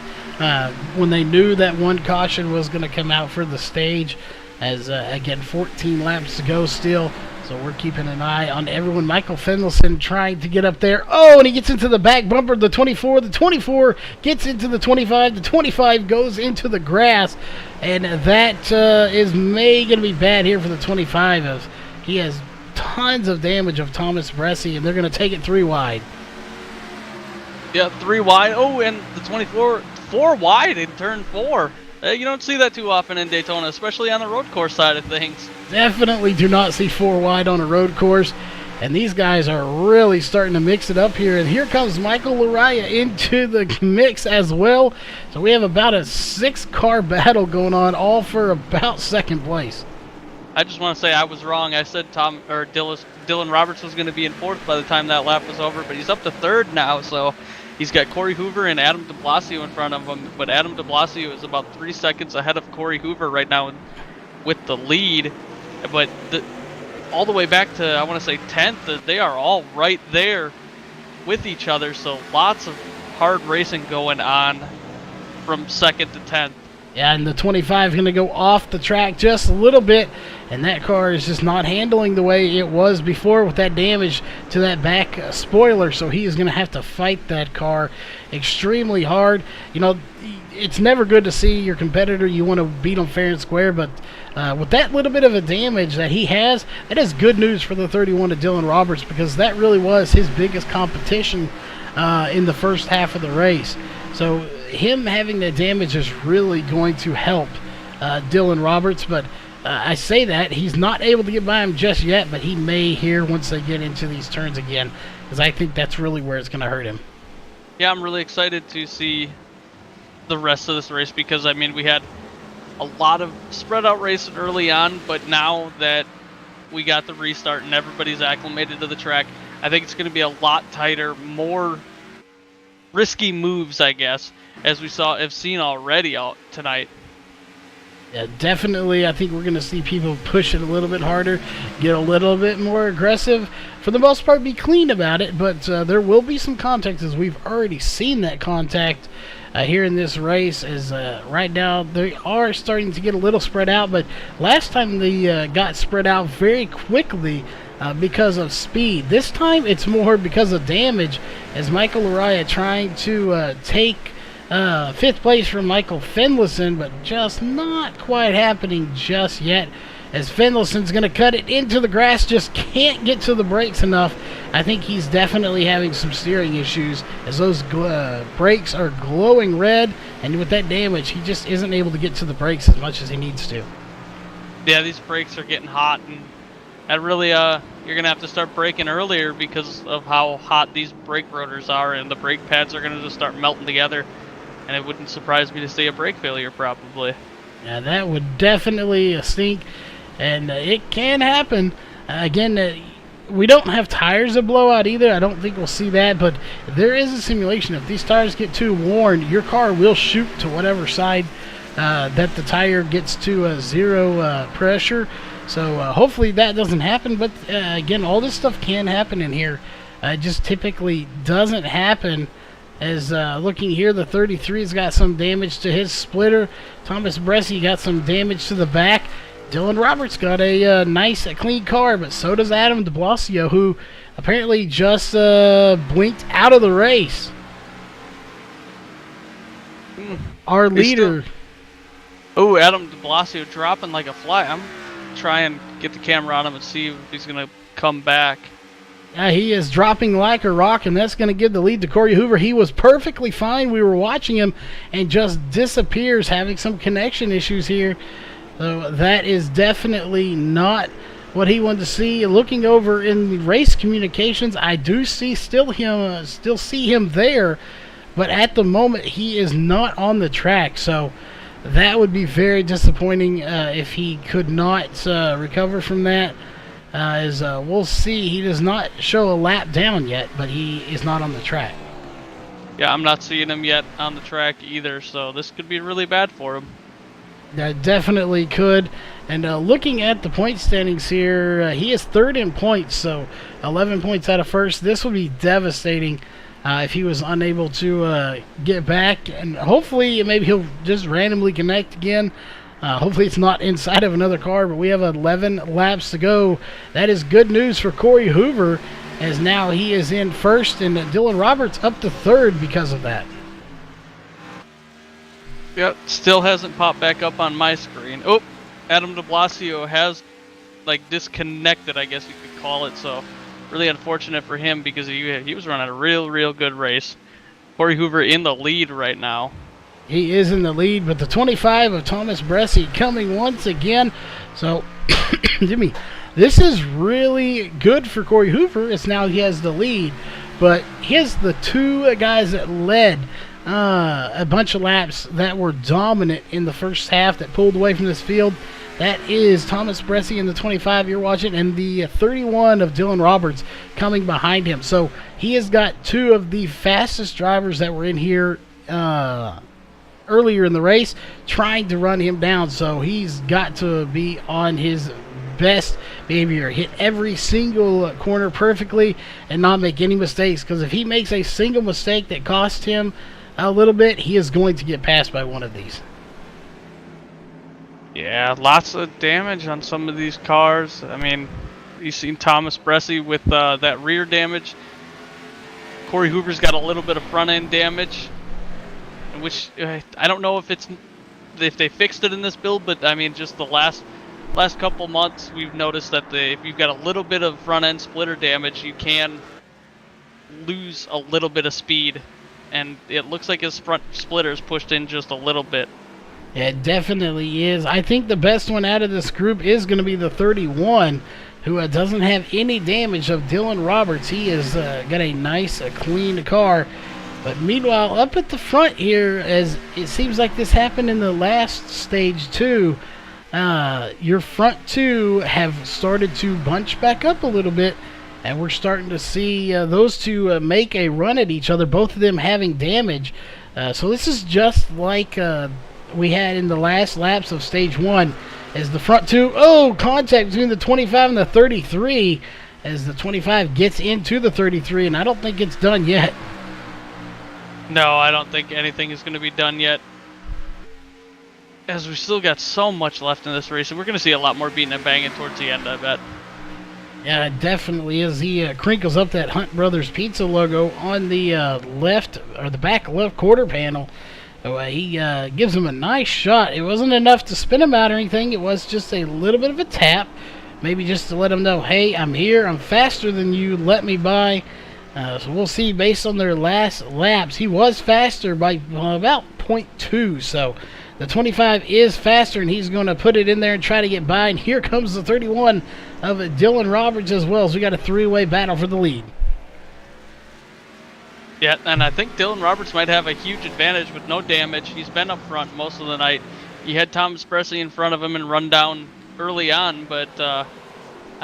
when they knew that one caution was going to come out for the stage. As, again, 14 laps to go still. So we're keeping an eye on everyone. Michael Fendelson trying to get up there. Oh, and he gets into the back bumper of the 24. The 24 gets into the 25. The 25 goes into the grass. And that is going to be bad here for the 25. As he has tons of damage of Thomas Bressi, and they're going to take it 3 wide. Yeah, 3 wide. Oh, and the 24, 4 wide in turn 4. You don't see that too often in Daytona, especially on the road course side of things. Definitely do not see 4 wide on a road course. And these guys are really starting to mix it up here. And here comes Michael Laraya into the mix as well. So we have about a 6-car battle going on, all for about 2nd place. I just want to say I was wrong. I said Dylan Roberts was going to be in 4th by the time that lap was over, but he's up to 3rd now. So he's got Corey Hoover and Adam de Blasio in front of him, but Adam de Blasio is about 3 seconds ahead of Corey Hoover right now with the lead. But all the way back to, I want to say, 10th, they are all right there with each other, so lots of hard racing going on from 2nd to 10th. Yeah, and the 25 is going to go off the track just a little bit, and that car is just not handling the way it was before with that damage to that back spoiler, so he is going to have to fight that car extremely hard. You know, it's never good to see your competitor. You want to beat them fair and square, but with that little bit of a damage that he has, that is good news for the 31 of Dylan Roberts, because that really was his biggest competition in the first half of the race. So him having that damage is really going to help Dylan Roberts, but I say that he's not able to get by him just yet, but he may here once they get into these turns again, because I think that's really where it's going to hurt him. Yeah, I'm really excited to see the rest of this race, because I mean we had a lot of spread out racing early on, but now that we got the restart and everybody's acclimated to the track, I think it's going to be a lot tighter, more risky moves, I guess, as we have seen already tonight. Yeah, definitely. I think we're going to see people push it a little bit harder, get a little bit more aggressive. For the most part, be clean about it, but there will be some contact, as we've already seen that contact here in this race. As right now they are starting to get a little spread out, but last time they got spread out very quickly because of speed. This time it's more because of damage, as Michael Laraya trying to take 5th place from Michael Fendelson, but just not quite happening just yet, as Fendelson's going to cut it into the grass, just can't get to the brakes enough. I think he's definitely having some steering issues, as those brakes are glowing red, and with that damage he just isn't able to get to the brakes as much as he needs to. Yeah, these brakes are getting hot, and that really you're going to have to start braking earlier because of how hot these brake rotors are, and the brake pads are going to just start melting together. And it wouldn't surprise me to see a brake failure, probably. Yeah, that would definitely stink, and it can happen. Again, we don't have tires that blow out either. I don't think we'll see that, but there is a simulation. If these tires get too worn, your car will shoot to whatever side that the tire gets to zero pressure. So hopefully that doesn't happen, but again, all this stuff can happen in here. It just typically doesn't happen. As looking here, the 33's got some damage to his splitter. Thomas Bressi got some damage to the back. Dylan Roberts got a nice, clean car, but so does Adam de Blasio, who apparently just blinked out of the race. Our leader. Oh, Adam de Blasio dropping like a fly. I'm trying to get the camera on him and see if he's going to come back. Yeah, he is dropping like a rock, and that's going to give the lead to Corey Hoover. He was perfectly fine. We were watching him and just disappears, having some connection issues here. So that is definitely not what he wanted to see. Looking over in the race communications, I do see still see him there, but at the moment he is not on the track, so that would be very disappointing if he could not recover from that. As we'll see, he does not show a lap down yet, but he is not on the track. Yeah, I'm not seeing him yet on the track either, so this could be really bad for him. That definitely could. And looking at the point standings here, he is third in points, so 11 points out of first. This would be devastating if he was unable to get back. And hopefully, maybe he'll just randomly connect again. Hopefully it's not inside of another car, but we have 11 laps to go. That is good news for Corey Hoover, as now he is in first, and Dylan Roberts up to third because of that. Yep, still hasn't popped back up on my screen. Oh, Adam de Blasio has, disconnected, I guess you could call it, so really unfortunate for him because he was running a real good race. Corey Hoover in the lead right now. He is in the lead, but the 25 of Thomas Bresci coming once again. So, this is really good for Corey Hoover. It's now he has the lead, but here's the two guys that led a bunch of laps that were dominant in the first half that pulled away from this field. That is Thomas Bresci in the 25 you're watching, and the 31 of Dylan Roberts coming behind him. So he has got two of the fastest drivers that were in here earlier in the race trying to run him down. So he's got to be on his best behavior, hit every single corner perfectly and not make any mistakes, because if he makes a single mistake that costs him a little bit, he is going to get passed by one of these. Yeah, lots of damage on some of these cars. I mean, you've seen Thomas Bresci with that rear damage. Corey Hoover's got a little bit of front end damage, which I don't know if they fixed it in this build, but I mean, just the last couple months we've noticed that if you've got a little bit of front end splitter damage, you can lose a little bit of speed, and it looks like his front splitter is pushed in just a little bit. Yeah, it definitely is. I think the best one out of this group is going to be the 31, who doesn't have any damage, of Dylan Roberts. He has got a nice, clean car. But meanwhile, up at the front here, as it seems like this happened in the last stage too, your front two have started to bunch back up a little bit, and we're starting to see those two make a run at each other, both of them having damage. So this is just like we had in the last laps of stage one, as the front two, contact between the 25 and the 33, as the 25 gets into the 33, and I don't think it's done yet. No, I don't think anything is going to be done yet, as we still got so much left in this race, and we're going to see a lot more beating and banging towards the end, I bet. Yeah, it definitely is. He crinkles up that Hunt Brothers Pizza logo on the left, or the back left quarter panel. He gives him a nice shot. It wasn't enough to spin him out or anything. It was just a little bit of a tap, maybe just to let him know, hey, I'm here, I'm faster than you, let me by. So we'll see. Based on their last laps, he was faster by about 0.2. So the 25 is faster, and he's going to put it in there and try to get by. And here comes the 31 of Dylan Roberts as well. So we got a three-way battle for the lead. Yeah, and I think Dylan Roberts might have a huge advantage with no damage. He's been up front most of the night. He had Thomas Bresci in front of him and run down early on, but I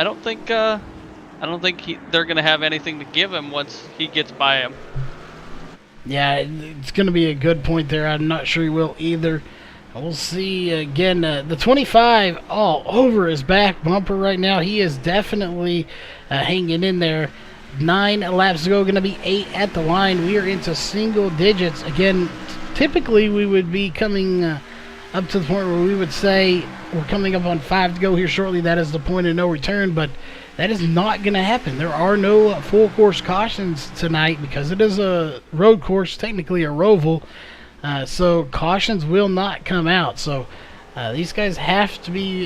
don't think they're going to have anything to give him once he gets by him. Yeah, it's going to be a good point there. I'm not sure he will either. We'll see again. The 25 all over his back bumper right now. He is definitely hanging in there. 9 laps to go, going to be 8 at the line. We are into single digits. Again, typically we would be coming up to the point where we would say we're coming up on 5 to go here shortly. That is the point of no return, but that is not going to happen. There are no full course cautions tonight because it is a road course, technically a roval. So cautions will not come out. So these guys have to be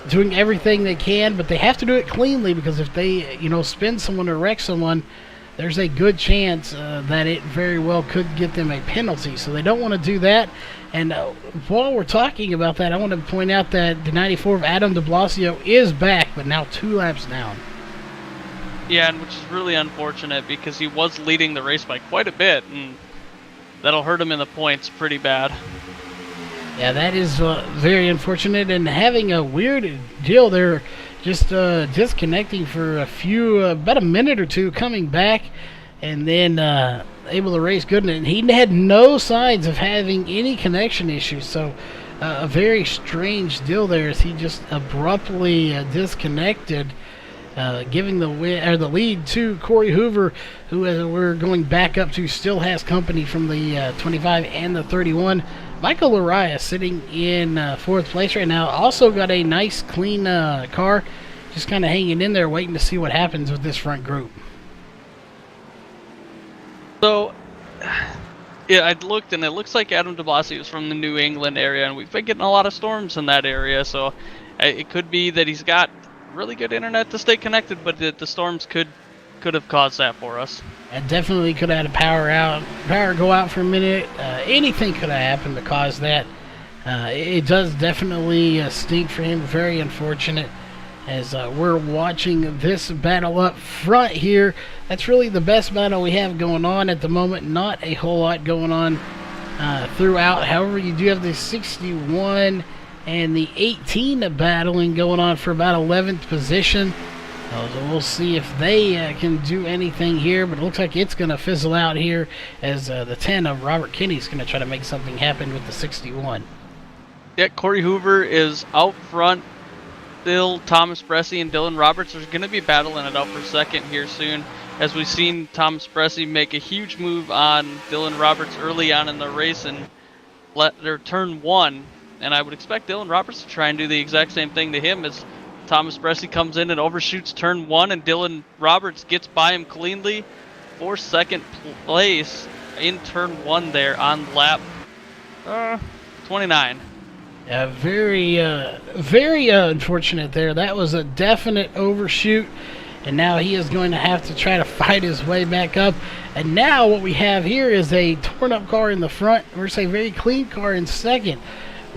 doing everything they can, but they have to do it cleanly, because if they, spin someone or wreck someone, there's a good chance that it very well could get them a penalty. So they don't want to do that. And while we're talking about that, I want to point out that the 94 of Adam de Blasio is back, but now 2 laps down. Yeah, and which is really unfortunate because he was leading the race by quite a bit, and that'll hurt him in the points pretty bad. Yeah, that is very unfortunate, and having a weird deal there, just disconnecting for about a minute or two, coming back, and then able to race good. And he had no signs of having any connection issues, so a very strange deal there as he just abruptly disconnected, giving the lead to Corey Hoover, who, as we're going back up to, still has company from the 25 and the 31. Michael Lariah sitting in fourth place right now. Also got a nice, clean car. Just kind of hanging in there, waiting to see what happens with this front group. So, yeah, I looked, and it looks like Adam DeBlasio is from the New England area, and we've been getting a lot of storms in that area. So, it could be that he's got really good internet to stay connected, but the storms could have caused that for us. It definitely could have had a power go out for a minute. Anything could have happened to cause that. It does definitely stink for him. Very unfortunate as we're watching this battle up front here. That's really the best battle we have going on at the moment. Not a whole lot going on throughout. However, you do have the 61 and the 18 battling going on for about 11th position. So we'll see if they can do anything here, but it looks like it's going to fizzle out here as the 10 of Robert Kinney is going to try to make something happen with the 61. Yeah, Corey Hoover is out front. Still, Thomas Bressie and Dylan Roberts are going to be battling it out for second here soon, as we've seen Thomas Bressie make a huge move on Dylan Roberts early on in the race and let their turn one. And I would expect Dylan Roberts to try and do the exact same thing to him as Thomas Bressie comes in and overshoots turn one, and Dylan Roberts gets by him cleanly for second place in turn one there on lap 29. Very unfortunate there. That was a definite overshoot, and now he is going to have to try to fight his way back up. And now what we have here is a torn-up car in the front versus a very clean car in second.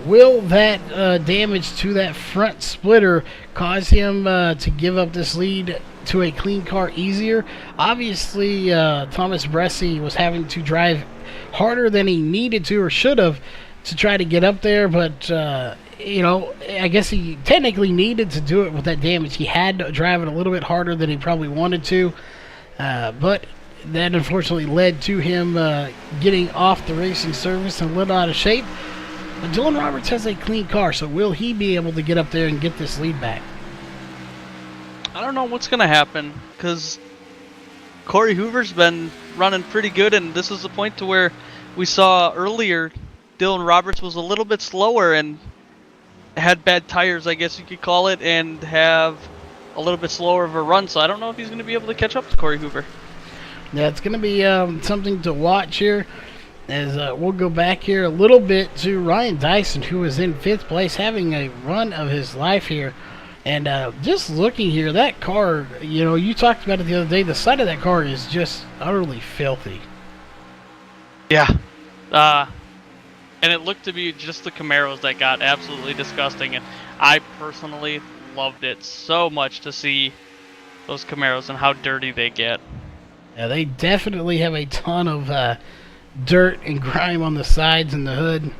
Will that damage to that front splitter cause him to give up this lead to a clean car easier? Obviously, Thomas Bressie was having to drive harder than he needed to or should have to try to get up there, but I guess he technically needed to do it with that damage. He had to drive it a little bit harder than he probably wanted to, but that unfortunately led to him getting off the racing surface and a little out of shape. But Dylan Roberts has a clean car, so will he be able to get up there and get this lead back? I don't know what's going to happen, because Corey Hoover's been running pretty good, and this is the point to where we saw earlier Dylan Roberts was a little bit slower and had bad tires, I guess you could call it, and have a little bit slower of a run. So I don't know if he's going to be able to catch up to Corey Hoover. Yeah, it's going to be something to watch here. As we'll go back here a little bit to Ryan Dyson, who is in 5th place, having a run of his life here. And just looking here, that car, you talked about it the other day, the side of that car is just utterly filthy. Yeah. And it looked to be just the Camaros that got absolutely disgusting. And I personally loved it so much to see those Camaros and how dirty they get. Yeah, they definitely have a ton of dirt and grime on the sides and the hood.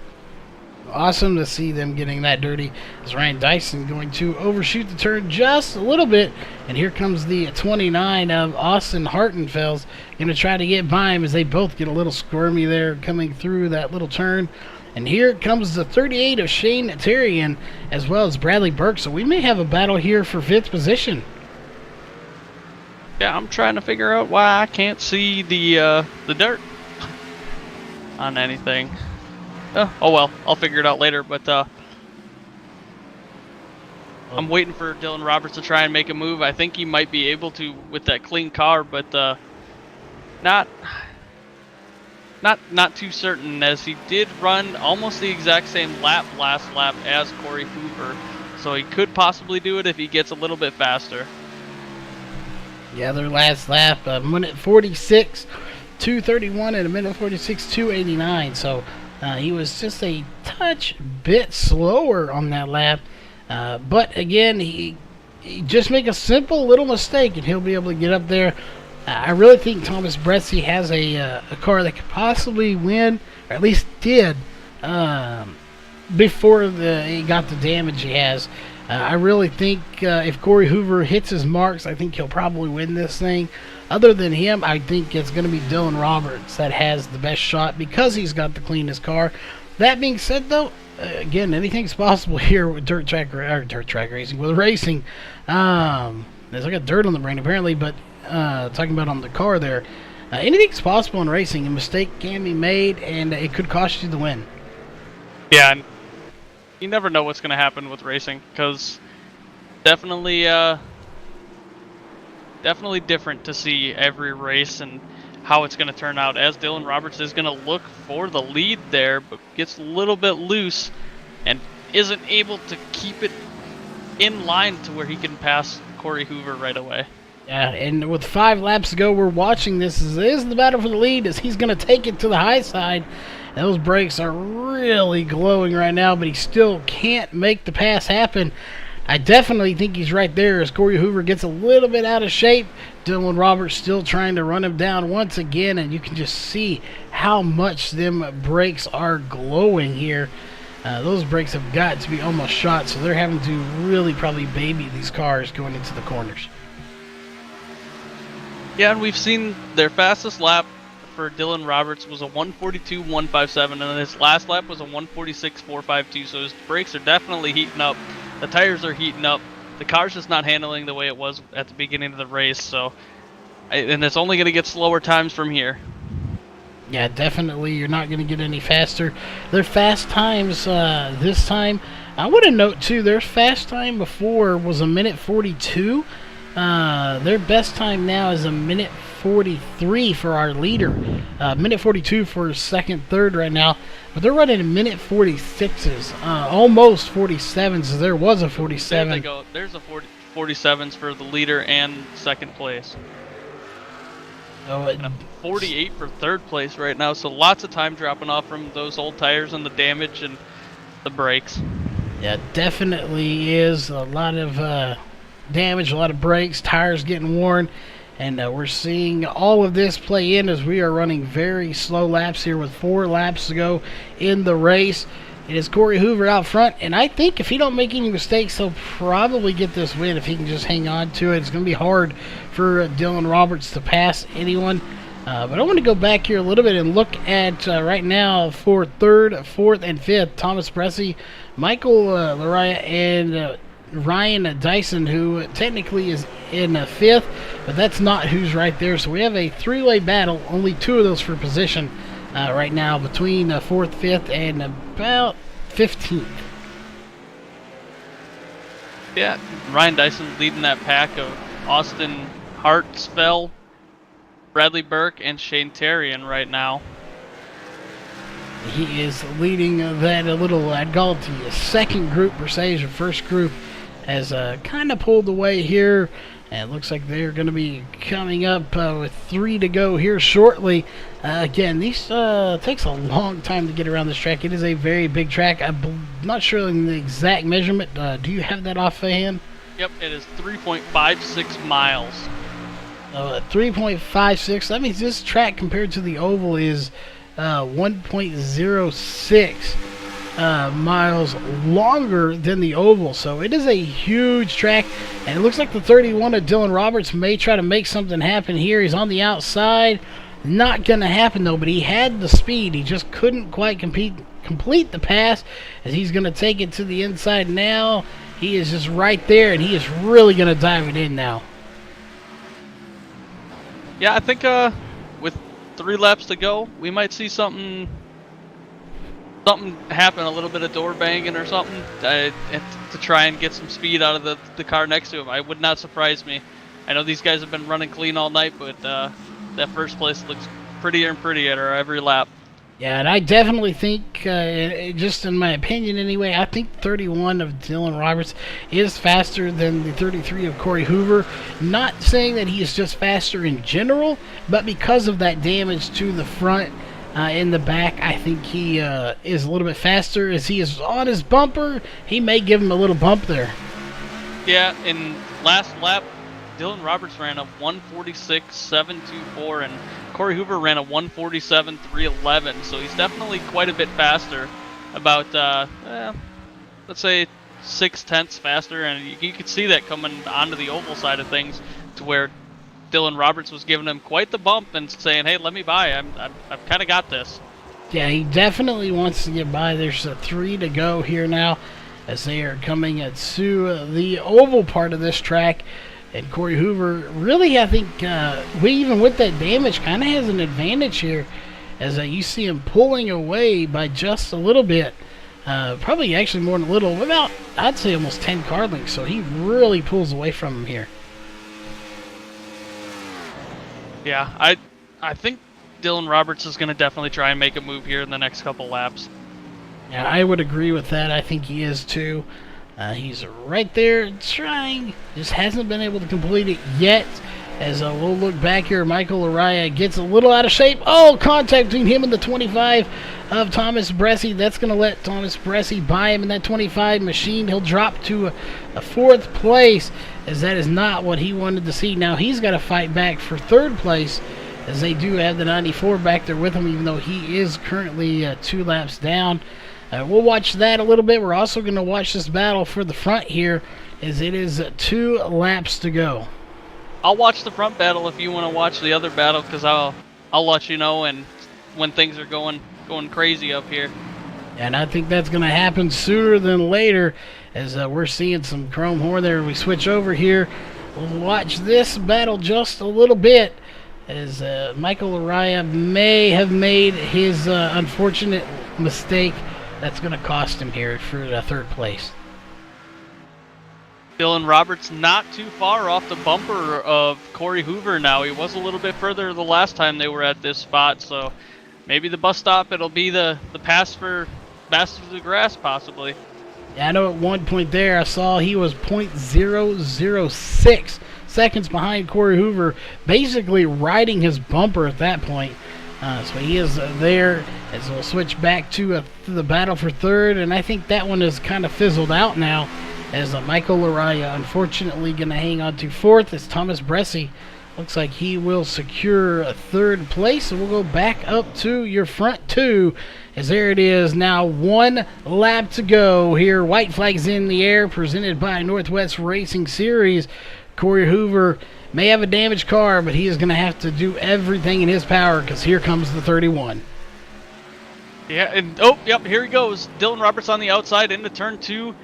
Awesome to see them getting that dirty. As Ryan Dyson going to overshoot the turn just a little bit, and here comes the 29 of Austin Hartenfels, going to try to get by him as they both get a little squirmy there coming through that little turn. And here comes the 38 of Shane Terrian as well as Bradley Burke, so we may have a battle here for 5th position. Yeah, I'm trying to figure out why I can't see the dirt on anything. Oh well, I'll figure it out later, but I'm waiting for Dylan Roberts to try and make a move. I think he might be able to with that clean car, but not too certain, as he did run almost the exact same last lap as Corey Hoover, so he could possibly do it if he gets a little bit faster. Yeah, their last lap, a minute 46, 2:31, and a minute 46, 2:89. So he was just a touch bit slower on that lap. But again, he just make a simple little mistake and he'll be able to get up there. I really think Thomas Bresci has a car that could possibly win, or at least did, before he got the damage he has. I really think if Corey Hoover hits his marks, I think he'll probably win this thing. Other than him, I think it's going to be Dylan Roberts that has the best shot because he's got the cleanest car. That being said, though, again, anything's possible here with dirt track racing, with racing. There's like a dirt on the brain apparently, but talking about on the car there, anything's possible in racing. A mistake can be made, and it could cost you the win. Yeah, and you never know what's going to happen with racing, because definitely different to see every race and how it's going to turn out, as Dylan Roberts is going to look for the lead there, but gets a little bit loose and isn't able to keep it in line to where he can pass Corey Hoover right away. Yeah, and with 5 laps to go, we're watching this. This is the battle for the lead as he's going to take it to the high side. Those brakes are really glowing right now, but he still can't make the pass happen. I definitely think he's right there as Corey Hoover gets a little bit out of shape. Dylan Roberts still trying to run him down once again, and you can just see how much them brakes are glowing here. Those brakes have got to be almost shot, so they're having to really probably baby these cars going into the corners. Yeah, and we've seen their fastest lap for Dylan Roberts was a 142.157, and his last lap was a 146.452, so his brakes are definitely heating up. The tires are heating up. The car's just not handling the way it was at the beginning of the race, so and it's only going to get slower times from here. Yeah, definitely. You're not going to get any faster. Their fast times this time, I want to note too, their fast time before was a minute 42. Their best time now is a minute 43 for our leader. Minute 42 for second, third right now. But they're running a minute 46s. Almost 47s. There was a 47. There they go. There's a 47s for the leader and second place. And a 48 for third place right now. So lots of time dropping off from those old tires and the damage and the brakes. Yeah, definitely is a lot of damage, a lot of brakes, tires getting worn. And we're seeing all of this play in as we are running very slow laps here with 4 laps to go in the race. It is Corey Hoover out front, and I think if he don't make any mistakes, he'll probably get this win if he can just hang on to it. It's going to be hard for Dylan Roberts to pass anyone. But I want to go back here a little bit and look at right now for 3rd, 4th, and 5th. Thomas Bresci, Michael Laraya, and Ryan Dyson, who technically is in 5th, but that's not who's right there. So we have a 3-way battle, only 2 of those for position right now between 4th, 5th, and about 15th. Yeah, Ryan Dyson leading that pack of Austin Hartsfeld, Bradley Burke, and Shane Terrian right now. He is leading that little Galti second group, Mercedes, or first group, has kind of pulled away here, and it looks like they're going to be coming up with 3 to go here shortly. Again, these takes a long time to get around this track. It is a very big track. I'm not sure in the exact measurement. Do you have that off hand? Yep, it is 3.56 miles. 3.56. That means this track compared to the oval is 1.06 miles longer than the oval, so it is a huge track, and it looks like the 31 of Dylan Roberts may try to make something happen here. He's on the outside. Not going to happen though, but he had the speed. He just couldn't quite complete the pass, as he's going to take it to the inside now. He is just right there, and he is really going to dive it in now. Yeah, I think with 3 laps to go, we might see something happen, a little bit of door banging or something, to try and get some speed out of the car next to him. I would not surprise me. I know these guys have been running clean all night, but that first place looks prettier and prettier every lap. Yeah, and I definitely think, just in my opinion anyway, I think 31 of Dylan Roberts is faster than the 33 of Corey Hoover. Not saying that he is just faster in general, but because of that damage to the front, in the back, I think he is a little bit faster. As he is on his bumper, he may give him a little bump there. Yeah, and last lap, Dylan Roberts ran a 146.724, and Corey Hoover ran a 147.311. So he's definitely quite a bit faster, about let's say 0.6 faster, and you could see that coming onto the oval side of things, to where Dylan Roberts was giving him quite the bump and saying, "Hey, let me by. I've kind of got this." Yeah, he definitely wants to get by. There's 3 to go here now, as they are coming to the oval part of this track. And Corey Hoover, really, I think, even with that damage, kind of has an advantage here, as you see him pulling away by just a little bit. Probably actually more than a little, about, I'd say, almost 10 car lengths. So he really pulls away from him here. Yeah, I think Dylan Roberts is going to definitely try and make a move here in the next couple laps. Yeah, I would agree with that. I think he is too. He's right there trying, just hasn't been able to complete it yet. As we'll look back here, Michael Araya gets a little out of shape. Oh, contact between him and the 25 of Thomas Bressie. That's going to let Thomas Bressie buy him in that 25 machine. He'll drop to a 4th place, as that is not what he wanted to see. Now he's got to fight back for 3rd place, as they do have the 94 back there with him, even though he is currently 2 laps down. We'll watch that a little bit. We're also going to watch this battle for the front here, as it is 2 laps to go. I'll watch the front battle if you want to watch the other battle, because I'll let you know and when things are going crazy up here. And I think that's going to happen sooner than later, as we're seeing some chrome horn there. We switch over here. We'll watch this battle just a little bit, as Michael Araya may have made his unfortunate mistake that's going to cost him here for 3rd place. Dylan Roberts not too far off the bumper of Corey Hoover now. He was a little bit further the last time they were at this spot, so maybe the bus stop, it'll be the pass for Masters of the Grass, possibly. Yeah, I know at one point there I saw he was 0.006 seconds behind Corey Hoover, basically riding his bumper at that point. So he is there, as we'll switch back to the battle for 3rd, and I think that one is kind of fizzled out now, as Michael Araya unfortunately going to hang on to 4th, as Thomas Bressie looks like he will secure a 3rd place. So we'll go back up to your front 2, as there it is now, 1 lap to go here. White flags in the air, presented by Northwest Racing Series. Corey Hoover may have a damaged car, but he is going to have to do everything in his power, because here comes the 31. Yeah, and oh, yep, here he goes. Dylan Roberts on the outside into turn 2.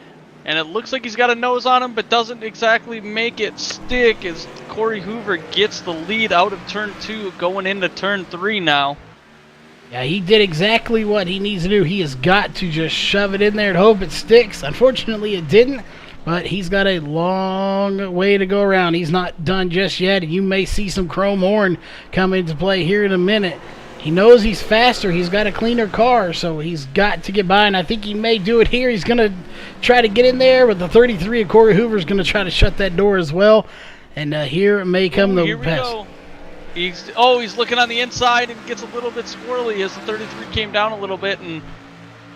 And it looks like he's got a nose on him, but doesn't exactly make it stick, as Corey Hoover gets the lead out of turn 2, going into turn 3 now. Yeah, he did exactly what he needs to do. He has got to just shove it in there and hope it sticks. Unfortunately, it didn't, but he's got a long way to go around. He's not done just yet. You may see some chrome horn come into play here in a minute. He knows he's faster. He's got a cleaner car, so he's got to get by, and I think he may do it here. He's going to try to get in there, but the 33 of Corey Hoover is going to try to shut that door as well. And here may come the pass. He's looking on the inside and gets a little bit squirrely, as the 33 came down a little bit and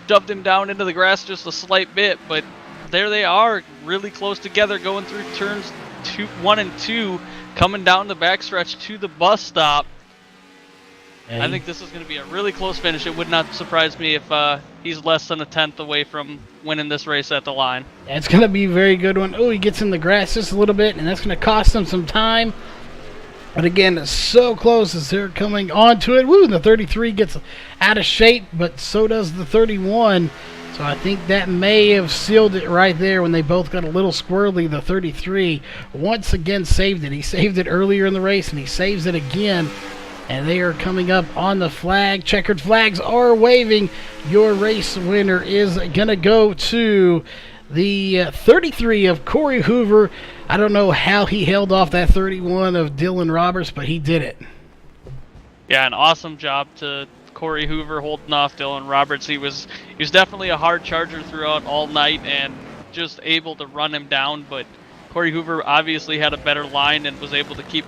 dumped him down into the grass just a slight bit. But there they are, really close together, going through turns 1 and 2, coming down the backstretch to the bus stop. I think this is going to be a really close finish. It would not surprise me if he's less than a 10th away from winning this race at the line. Yeah, it's going to be a very good one. Oh, he gets in the grass just a little bit, and that's going to cost him some time. But again, it's so close as they're coming onto it. Woo, the 33 gets out of shape, but so does the 31. So I think that may have sealed it right there when they both got a little squirrely. The 33 once again saved it. He saved it earlier in the race, and he saves it again. And they are coming up on the flag. Checkered flags are waving. Your race winner is going to go to the 33 of Corey Hoover. I don't know how he held off that 31 of Dylan Roberts, but he did it. Yeah, an awesome job to Corey Hoover holding off Dylan Roberts. He was definitely a hard charger throughout all night and just able to run him down. But Corey Hoover obviously had a better line and was able to keep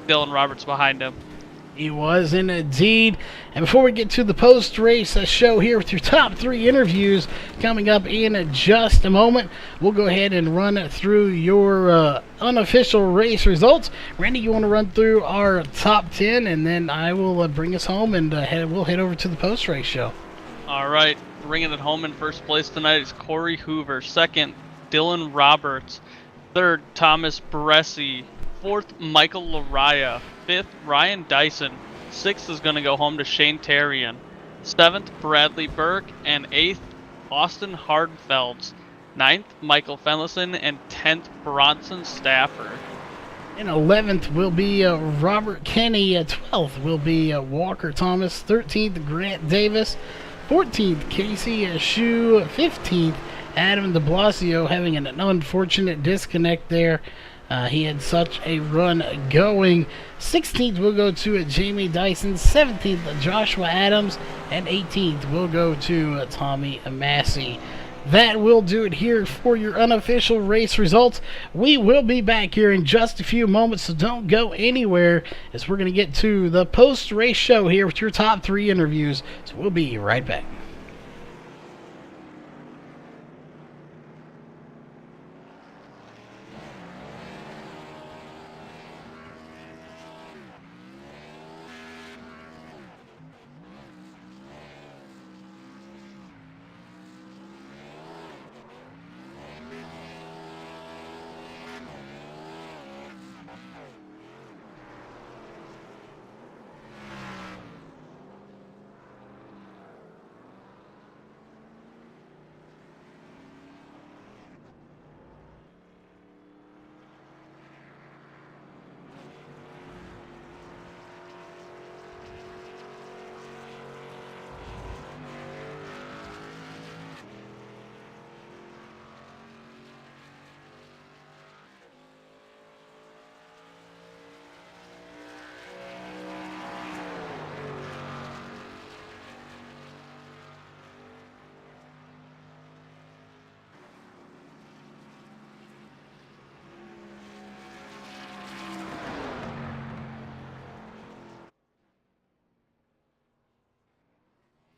Dylan Roberts behind him. He was indeed. And before we get to the post-race show here with your top 3 interviews coming up in just a moment, we'll go ahead and run through your unofficial race results. Randy, you want to run through our top 10, and then I will bring us home, and we'll head over to the post-race show. All right, bringing it home in first place tonight is Corey Hoover. Second, Dylan Roberts. Third, Thomas Bresci. Fourth, Michael Laraya. Fifth, Ryan Dyson. Sixth is going to go home to Shane Terrian. Seventh, Bradley Burke. And eighth, Austin Hardfelds. Ninth, Michael Fenlison. And 10th, Bronson Stafford. And 11th will be Robert Kenny. 12th will be Walker Thomas. 13th, Grant Davis. 14th, Casey Shue. 15th, Adam de Blasio, having an unfortunate disconnect there. He had such a run going. 16th will go to Jamie Dyson. 17th, Joshua Adams. And 18th will go to Tommy Massey. That will do it here for your unofficial race results. We will be back here in just a few moments, so don't go anywhere, as we're going to get to the post-race show here with your top 3 interviews. So we'll be right back.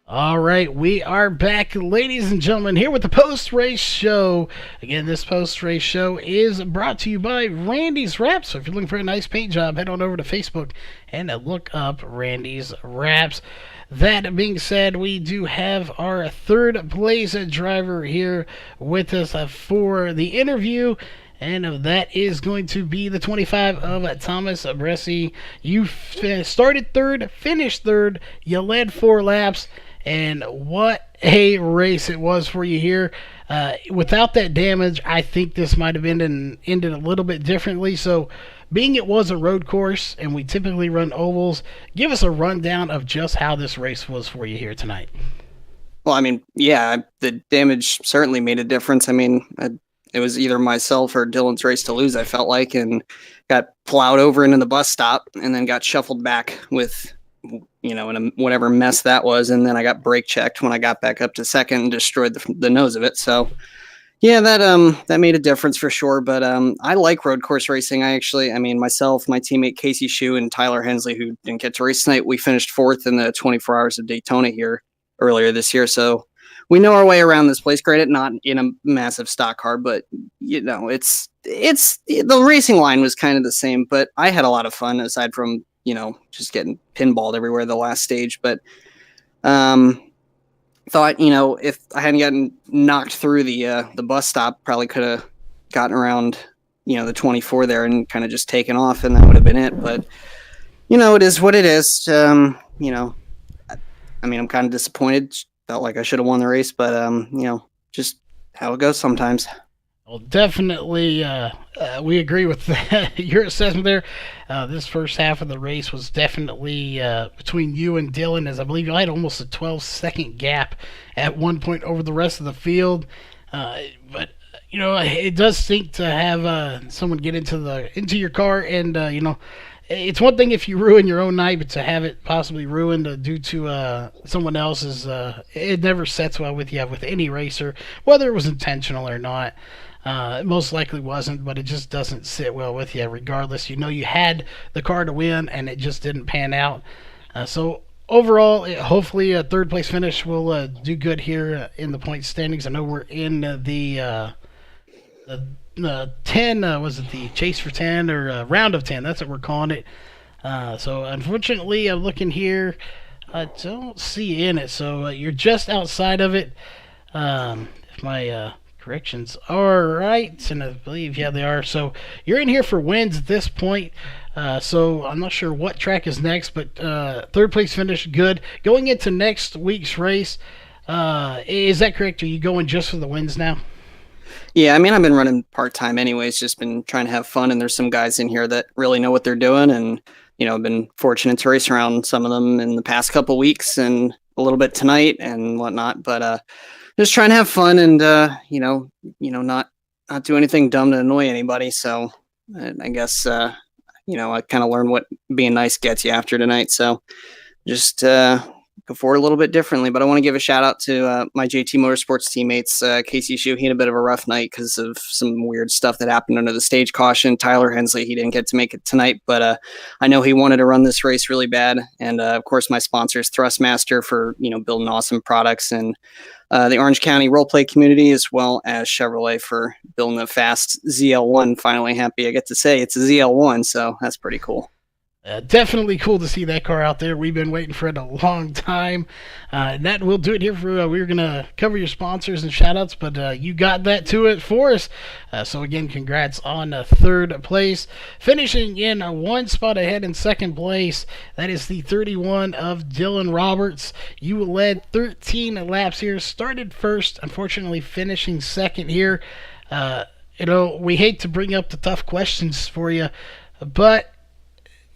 All right, we are back, ladies and gentlemen, here with the post-race show. Again, this post-race show is brought to you by Randy's Wraps. So if you're looking for a nice paint job, head on over to Facebook and look up Randy's Wraps. That being said, we do have our third place driver here with us for the interview. And that is going to be the 25 of Thomas Bresci. You started third, finished third, you led 4 laps. And what a race it was for you here. Without that damage, I think this might have ended a little bit differently. So, being it was a road course and we typically run ovals, give us a rundown of just how this race was for you here tonight. Well, I mean, yeah, the damage certainly made a difference. I mean, it was either myself or Dylan's race to lose, I felt like, and got plowed over into the bus stop and then got shuffled back with, in whatever mess that was. And then I got brake checked when I got back up to second and destroyed the nose of it. So yeah, that made a difference for sure. But I like road course racing. Myself, my teammate Casey Shue and Tyler Hensley, who didn't get to race tonight, we finished 4th in the 24 Hours of Daytona here earlier this year. So we know our way around this place. Granted, not in a massive stock car, but it's the racing line was kind of the same. But I had a lot of fun aside from just getting pinballed everywhere the last stage. But thought, if I hadn't gotten knocked through the bus stop, probably could have gotten around, the 24 there and kind of just taken off, and that would have been it. But, it is what it is. I'm kind of disappointed. Felt like I should have won the race, but, just how it goes sometimes. Well, definitely, we agree with that. Your assessment there. This first half of the race was definitely between you and Dylan, as I believe you had almost a 12-second gap at one point over the rest of the field. But it does stink to have someone get into your car, and it's one thing if you ruin your own night, but to have it possibly ruined due to someone else's, it never sets well with you with any racer, whether it was intentional or not. It most likely wasn't, but it just doesn't sit well with you regardless. You know you had the car to win, and it just didn't pan out. So overall, hopefully a third place finish will do good here in the point standings. I know we're in the 10, was it the chase for 10 or round of 10? That's what we're calling it. So unfortunately, I'm looking here. I don't see you in it, so you're just outside of it. If my corrections are right, and I believe, yeah, they are. So you're in here for wins at this point. So I'm not sure what track is next, but third place finish, good. Going into next week's race, is that correct? Are you going just for the wins now? Yeah, I mean, I've been running part-time anyways, just been trying to have fun, and there's some guys in here that really know what they're doing, and I've been fortunate to race around some of them in the past couple weeks and a little bit tonight and whatnot. But just trying to have fun and not do anything dumb to annoy anybody. So I guess I kind of learned what being nice gets you after tonight. So just go forward a little bit differently. But I want to give a shout out to my JT Motorsports teammates. Casey Shue, he had a bit of a rough night because of some weird stuff that happened under the stage caution. Tyler Hensley, he didn't get to make it tonight, but I know he wanted to run this race really bad. And of course, my sponsors, Thrustmaster, for building awesome products, and the Orange County roleplay community, as well as Chevrolet for building a fast ZL1. Finally happy I get to say it's a ZL1, so that's pretty cool. Definitely cool to see that car out there. We've been waiting for it a long time. And that will do it here for we're going to cover your sponsors and shout outs, but you got that to it for us. So again, congrats on third place. Finishing in one spot ahead in second place, that is the 31 of Dylan Roberts. You led 13 laps here, started first, unfortunately finishing second here. We hate to bring up the tough questions for you, but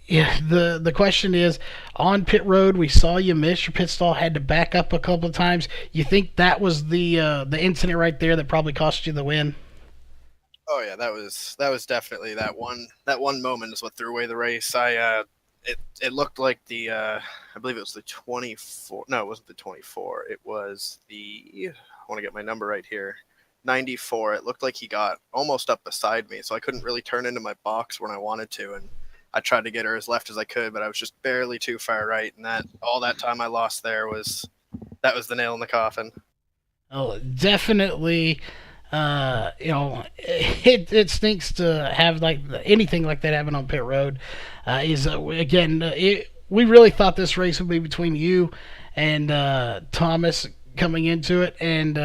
yeah, the question is, on pit road, we saw you miss your pit stall, had to back up a couple of times. You think that was the incident right there that probably cost you the win? Oh yeah, that was definitely that one moment is what threw away the race. It looked like I believe it was the 24. No, it wasn't the 24. It was I want to get my number right here. 94. It looked like he got almost up beside me, so I couldn't really turn into my box when I wanted to, and I tried to get her as left as I could, but I was just barely too far right, and all that time I lost there was the nail in the coffin. Oh, definitely. It stinks to have like anything like that happen on pit road. We really thought this race would be between you and Thomas coming into it, and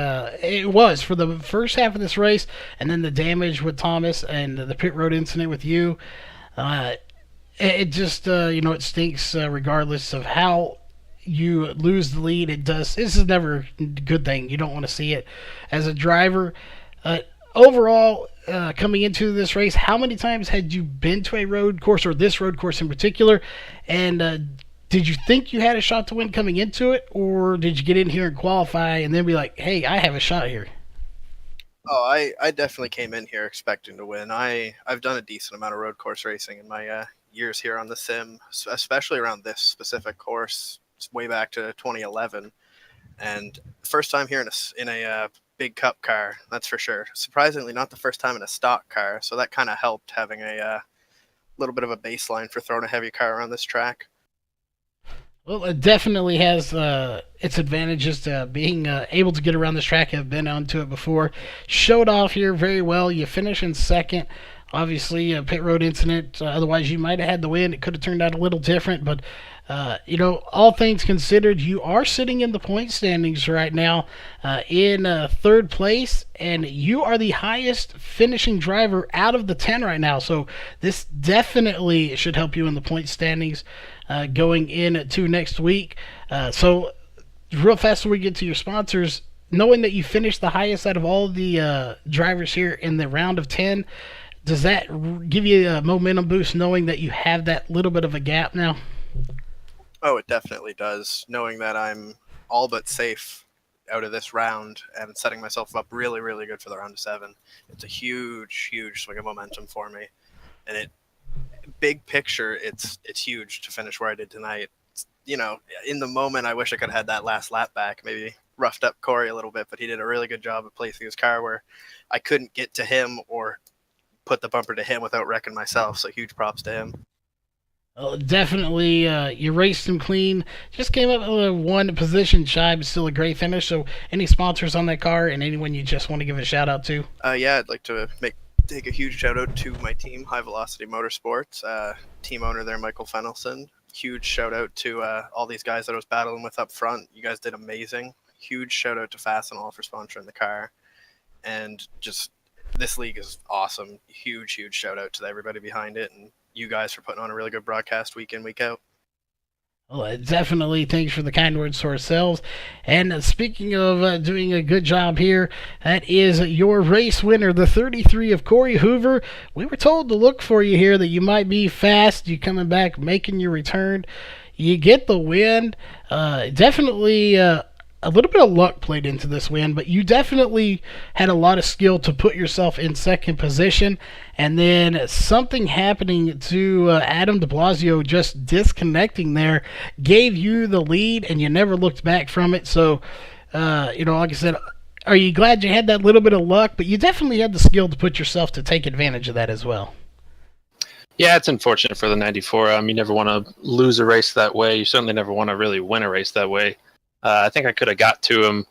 it was for the first half of this race, and then the damage with Thomas and the pit road incident with you. It just, it stinks regardless of how you lose the lead. It does. This is never a good thing. You don't want to see it as a driver. Overall, coming into this race, how many times had you been to a road course, or this road course in particular? And did you think you had a shot to win coming into it, or did you get in here and qualify and then be like, hey, I have a shot here? Oh, I definitely came in here expecting to win. I've done a decent amount of road course racing in my years here on the sim, especially around this specific course, way back to 2011, and first time here in a big cup car, that's for sure. Surprisingly, not the first time in a stock car, so that kind of helped having a little bit of a baseline for throwing a heavy car around this track. Well, it definitely has its advantages to being able to get around this track. I've been onto it before. Showed off here very well. You finish in second. Obviously, a pit road incident. Otherwise, you might have had the win. It could have turned out a little different. But, all things considered, you are sitting in the point standings right now in third place. And you are the highest finishing driver out of the 10 right now. So this definitely should help you in the point standings going into next week. So real fast before we get to your sponsors, knowing that you finished the highest out of all the drivers here in the round of 10, does that give you a momentum boost knowing that you have that little bit of a gap now? Oh, it definitely does. Knowing that I'm all but safe out of this round and setting myself up really, really good for the round of 7. It's a huge, huge swing of momentum for me. And big picture, it's huge to finish where I did tonight. In the moment, I wish I could have had that last lap back. Maybe roughed up Corey a little bit, but he did a really good job of placing his car where I couldn't get to him or put the bumper to him without wrecking myself. So huge props to him. Well, definitely, you raced him clean. Just came up with one position shy, but still a great finish. So, any sponsors on that car, and anyone you just want to give a shout out to? Yeah, I'd like to take a huge shout out to my team, High Velocity Motorsports. Team owner there, Michael Fennelson. Huge shout out to all these guys that I was battling with up front. You guys did amazing. Huge shout out to Fastenal for sponsoring the car, and just this league is awesome. Huge shout out to everybody behind it, and you guys for putting on a really good broadcast week in, week out. Well, definitely thanks for the kind words to ourselves. And speaking of doing a good job here, that is your race winner, the 33 of Corey Hoover. We were told to look for you here, that you might be fast. You coming back, making your return. You get the win. Definitely a little bit of luck played into this win, but you definitely had a lot of skill to put yourself in second position, and then something happening to Adam de Blasio just disconnecting there gave you the lead, and you never looked back from it. So, like I said, are you glad you had that little bit of luck? But you definitely had the skill to put yourself to take advantage of that as well. Yeah, it's unfortunate for the 94. You never want to lose a race that way. You certainly never want to really win a race that way. I think I could have got to him.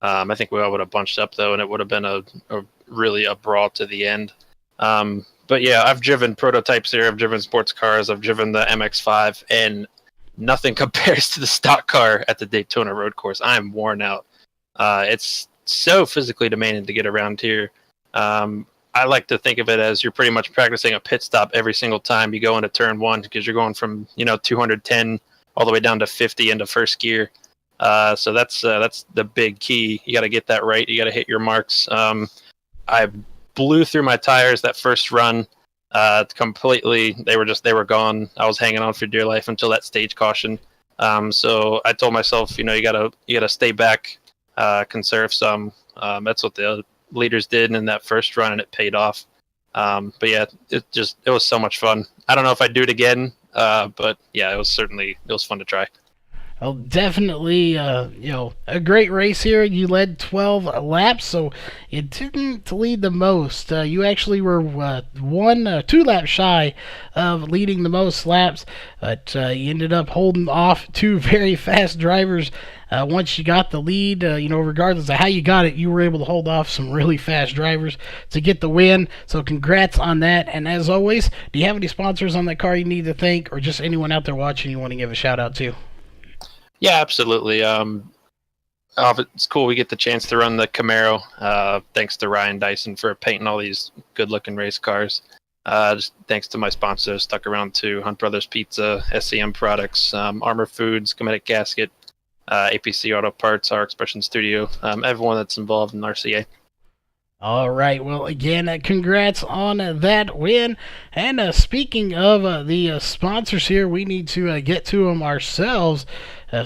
I think we all would have bunched up, though, and it would have been a really a brawl to the end. But, yeah, I've driven prototypes here. I've driven sports cars. I've driven the MX-5, and nothing compares to the stock car at the Daytona road course. I am worn out. It's so physically demanding to get around here. I like to think of it as you're pretty much practicing a pit stop every single time you go into turn one, because you're going from 210 all the way down to 50 into first gear. So that's the big key. You got to get that right. You got to hit your marks. I blew through my tires that first run completely. They were gone. I was hanging on for dear life until that stage caution. So I told myself, you gotta stay back, conserve some. That's what the leaders did in that first run, and it paid off. But yeah, it was so much fun. I don't know if I'd do it again, but yeah, it was fun to try. Well, definitely, a great race here. You led 12 laps, so you didn't lead the most. You actually were 2 laps shy of leading the most laps, but you ended up holding off 2 very fast drivers. Once you got the lead, regardless of how you got it, you were able to hold off some really fast drivers to get the win. So congrats on that. And as always, do you have any sponsors on that car you need to thank, or just anyone out there watching you want to give a shout out to? Yeah, absolutely. It's cool we get the chance to run the Camaro. Thanks to Ryan Dyson for painting all these good-looking race cars. Just thanks to my sponsors, stuck around too: Hunt Brothers Pizza, SCM Products, Armor Foods, Cometic Gasket, APC Auto Parts, Our Expression Studio, everyone that's involved in RCA. All right. Well, again, congrats on that win. And speaking of the sponsors here, we need to get to them ourselves.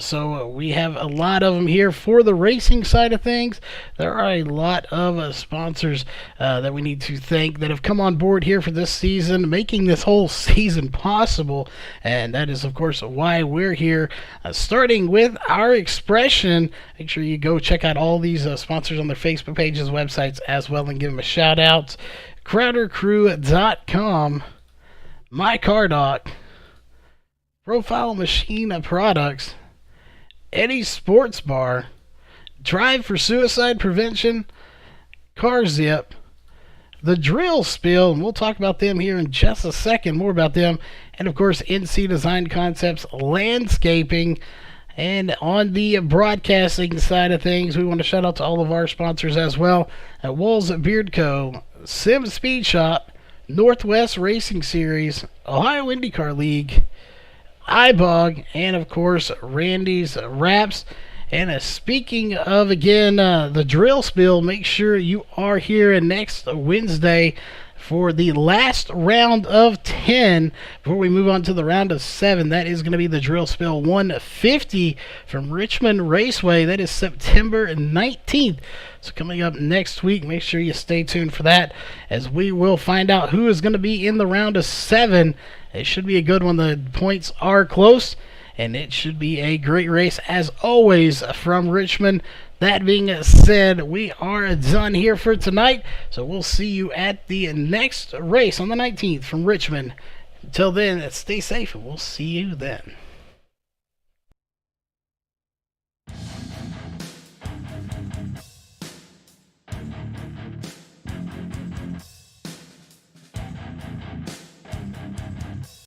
So we have a lot of them here for the racing side of things. There are a lot of sponsors that we need to thank that have come on board here for this season, making this whole season possible. And that is, of course, why we're here. Starting with Our Expression. Make sure you go check out all these sponsors on their Facebook pages, websites as well, and give them a shout out. CrowderCrew.com, MyCarDoc, Profile Machine Products, Eddie Sports Bar, Drive for Suicide Prevention, Car Zip, The Drill Spill, and we'll talk about them here in just a second, more about them, and of course NC Design Concepts Landscaping. And on the broadcasting side of things, we want to shout out to all of our sponsors as well: at Wolves Beard Co., Sim Speed Shop, Northwest Racing Series, Ohio IndyCar League, iBog, and of course Randy's Wraps. And speaking of, again, the Drill Spill, make sure you are here next Wednesday for the last round of 10 before we move on to the round of 7. That is going to be the Drill Spill 150 from Richmond Raceway. That is September 19th. So coming up next week, make sure you stay tuned for that, as we will find out who is going to be in the round of 7. It should be a good one. The points are close, and it should be a great race as always from Richmond. That being said, we are done here for tonight. So we'll see you at the next race on the 19th from Richmond. Until then, stay safe and we'll see you then.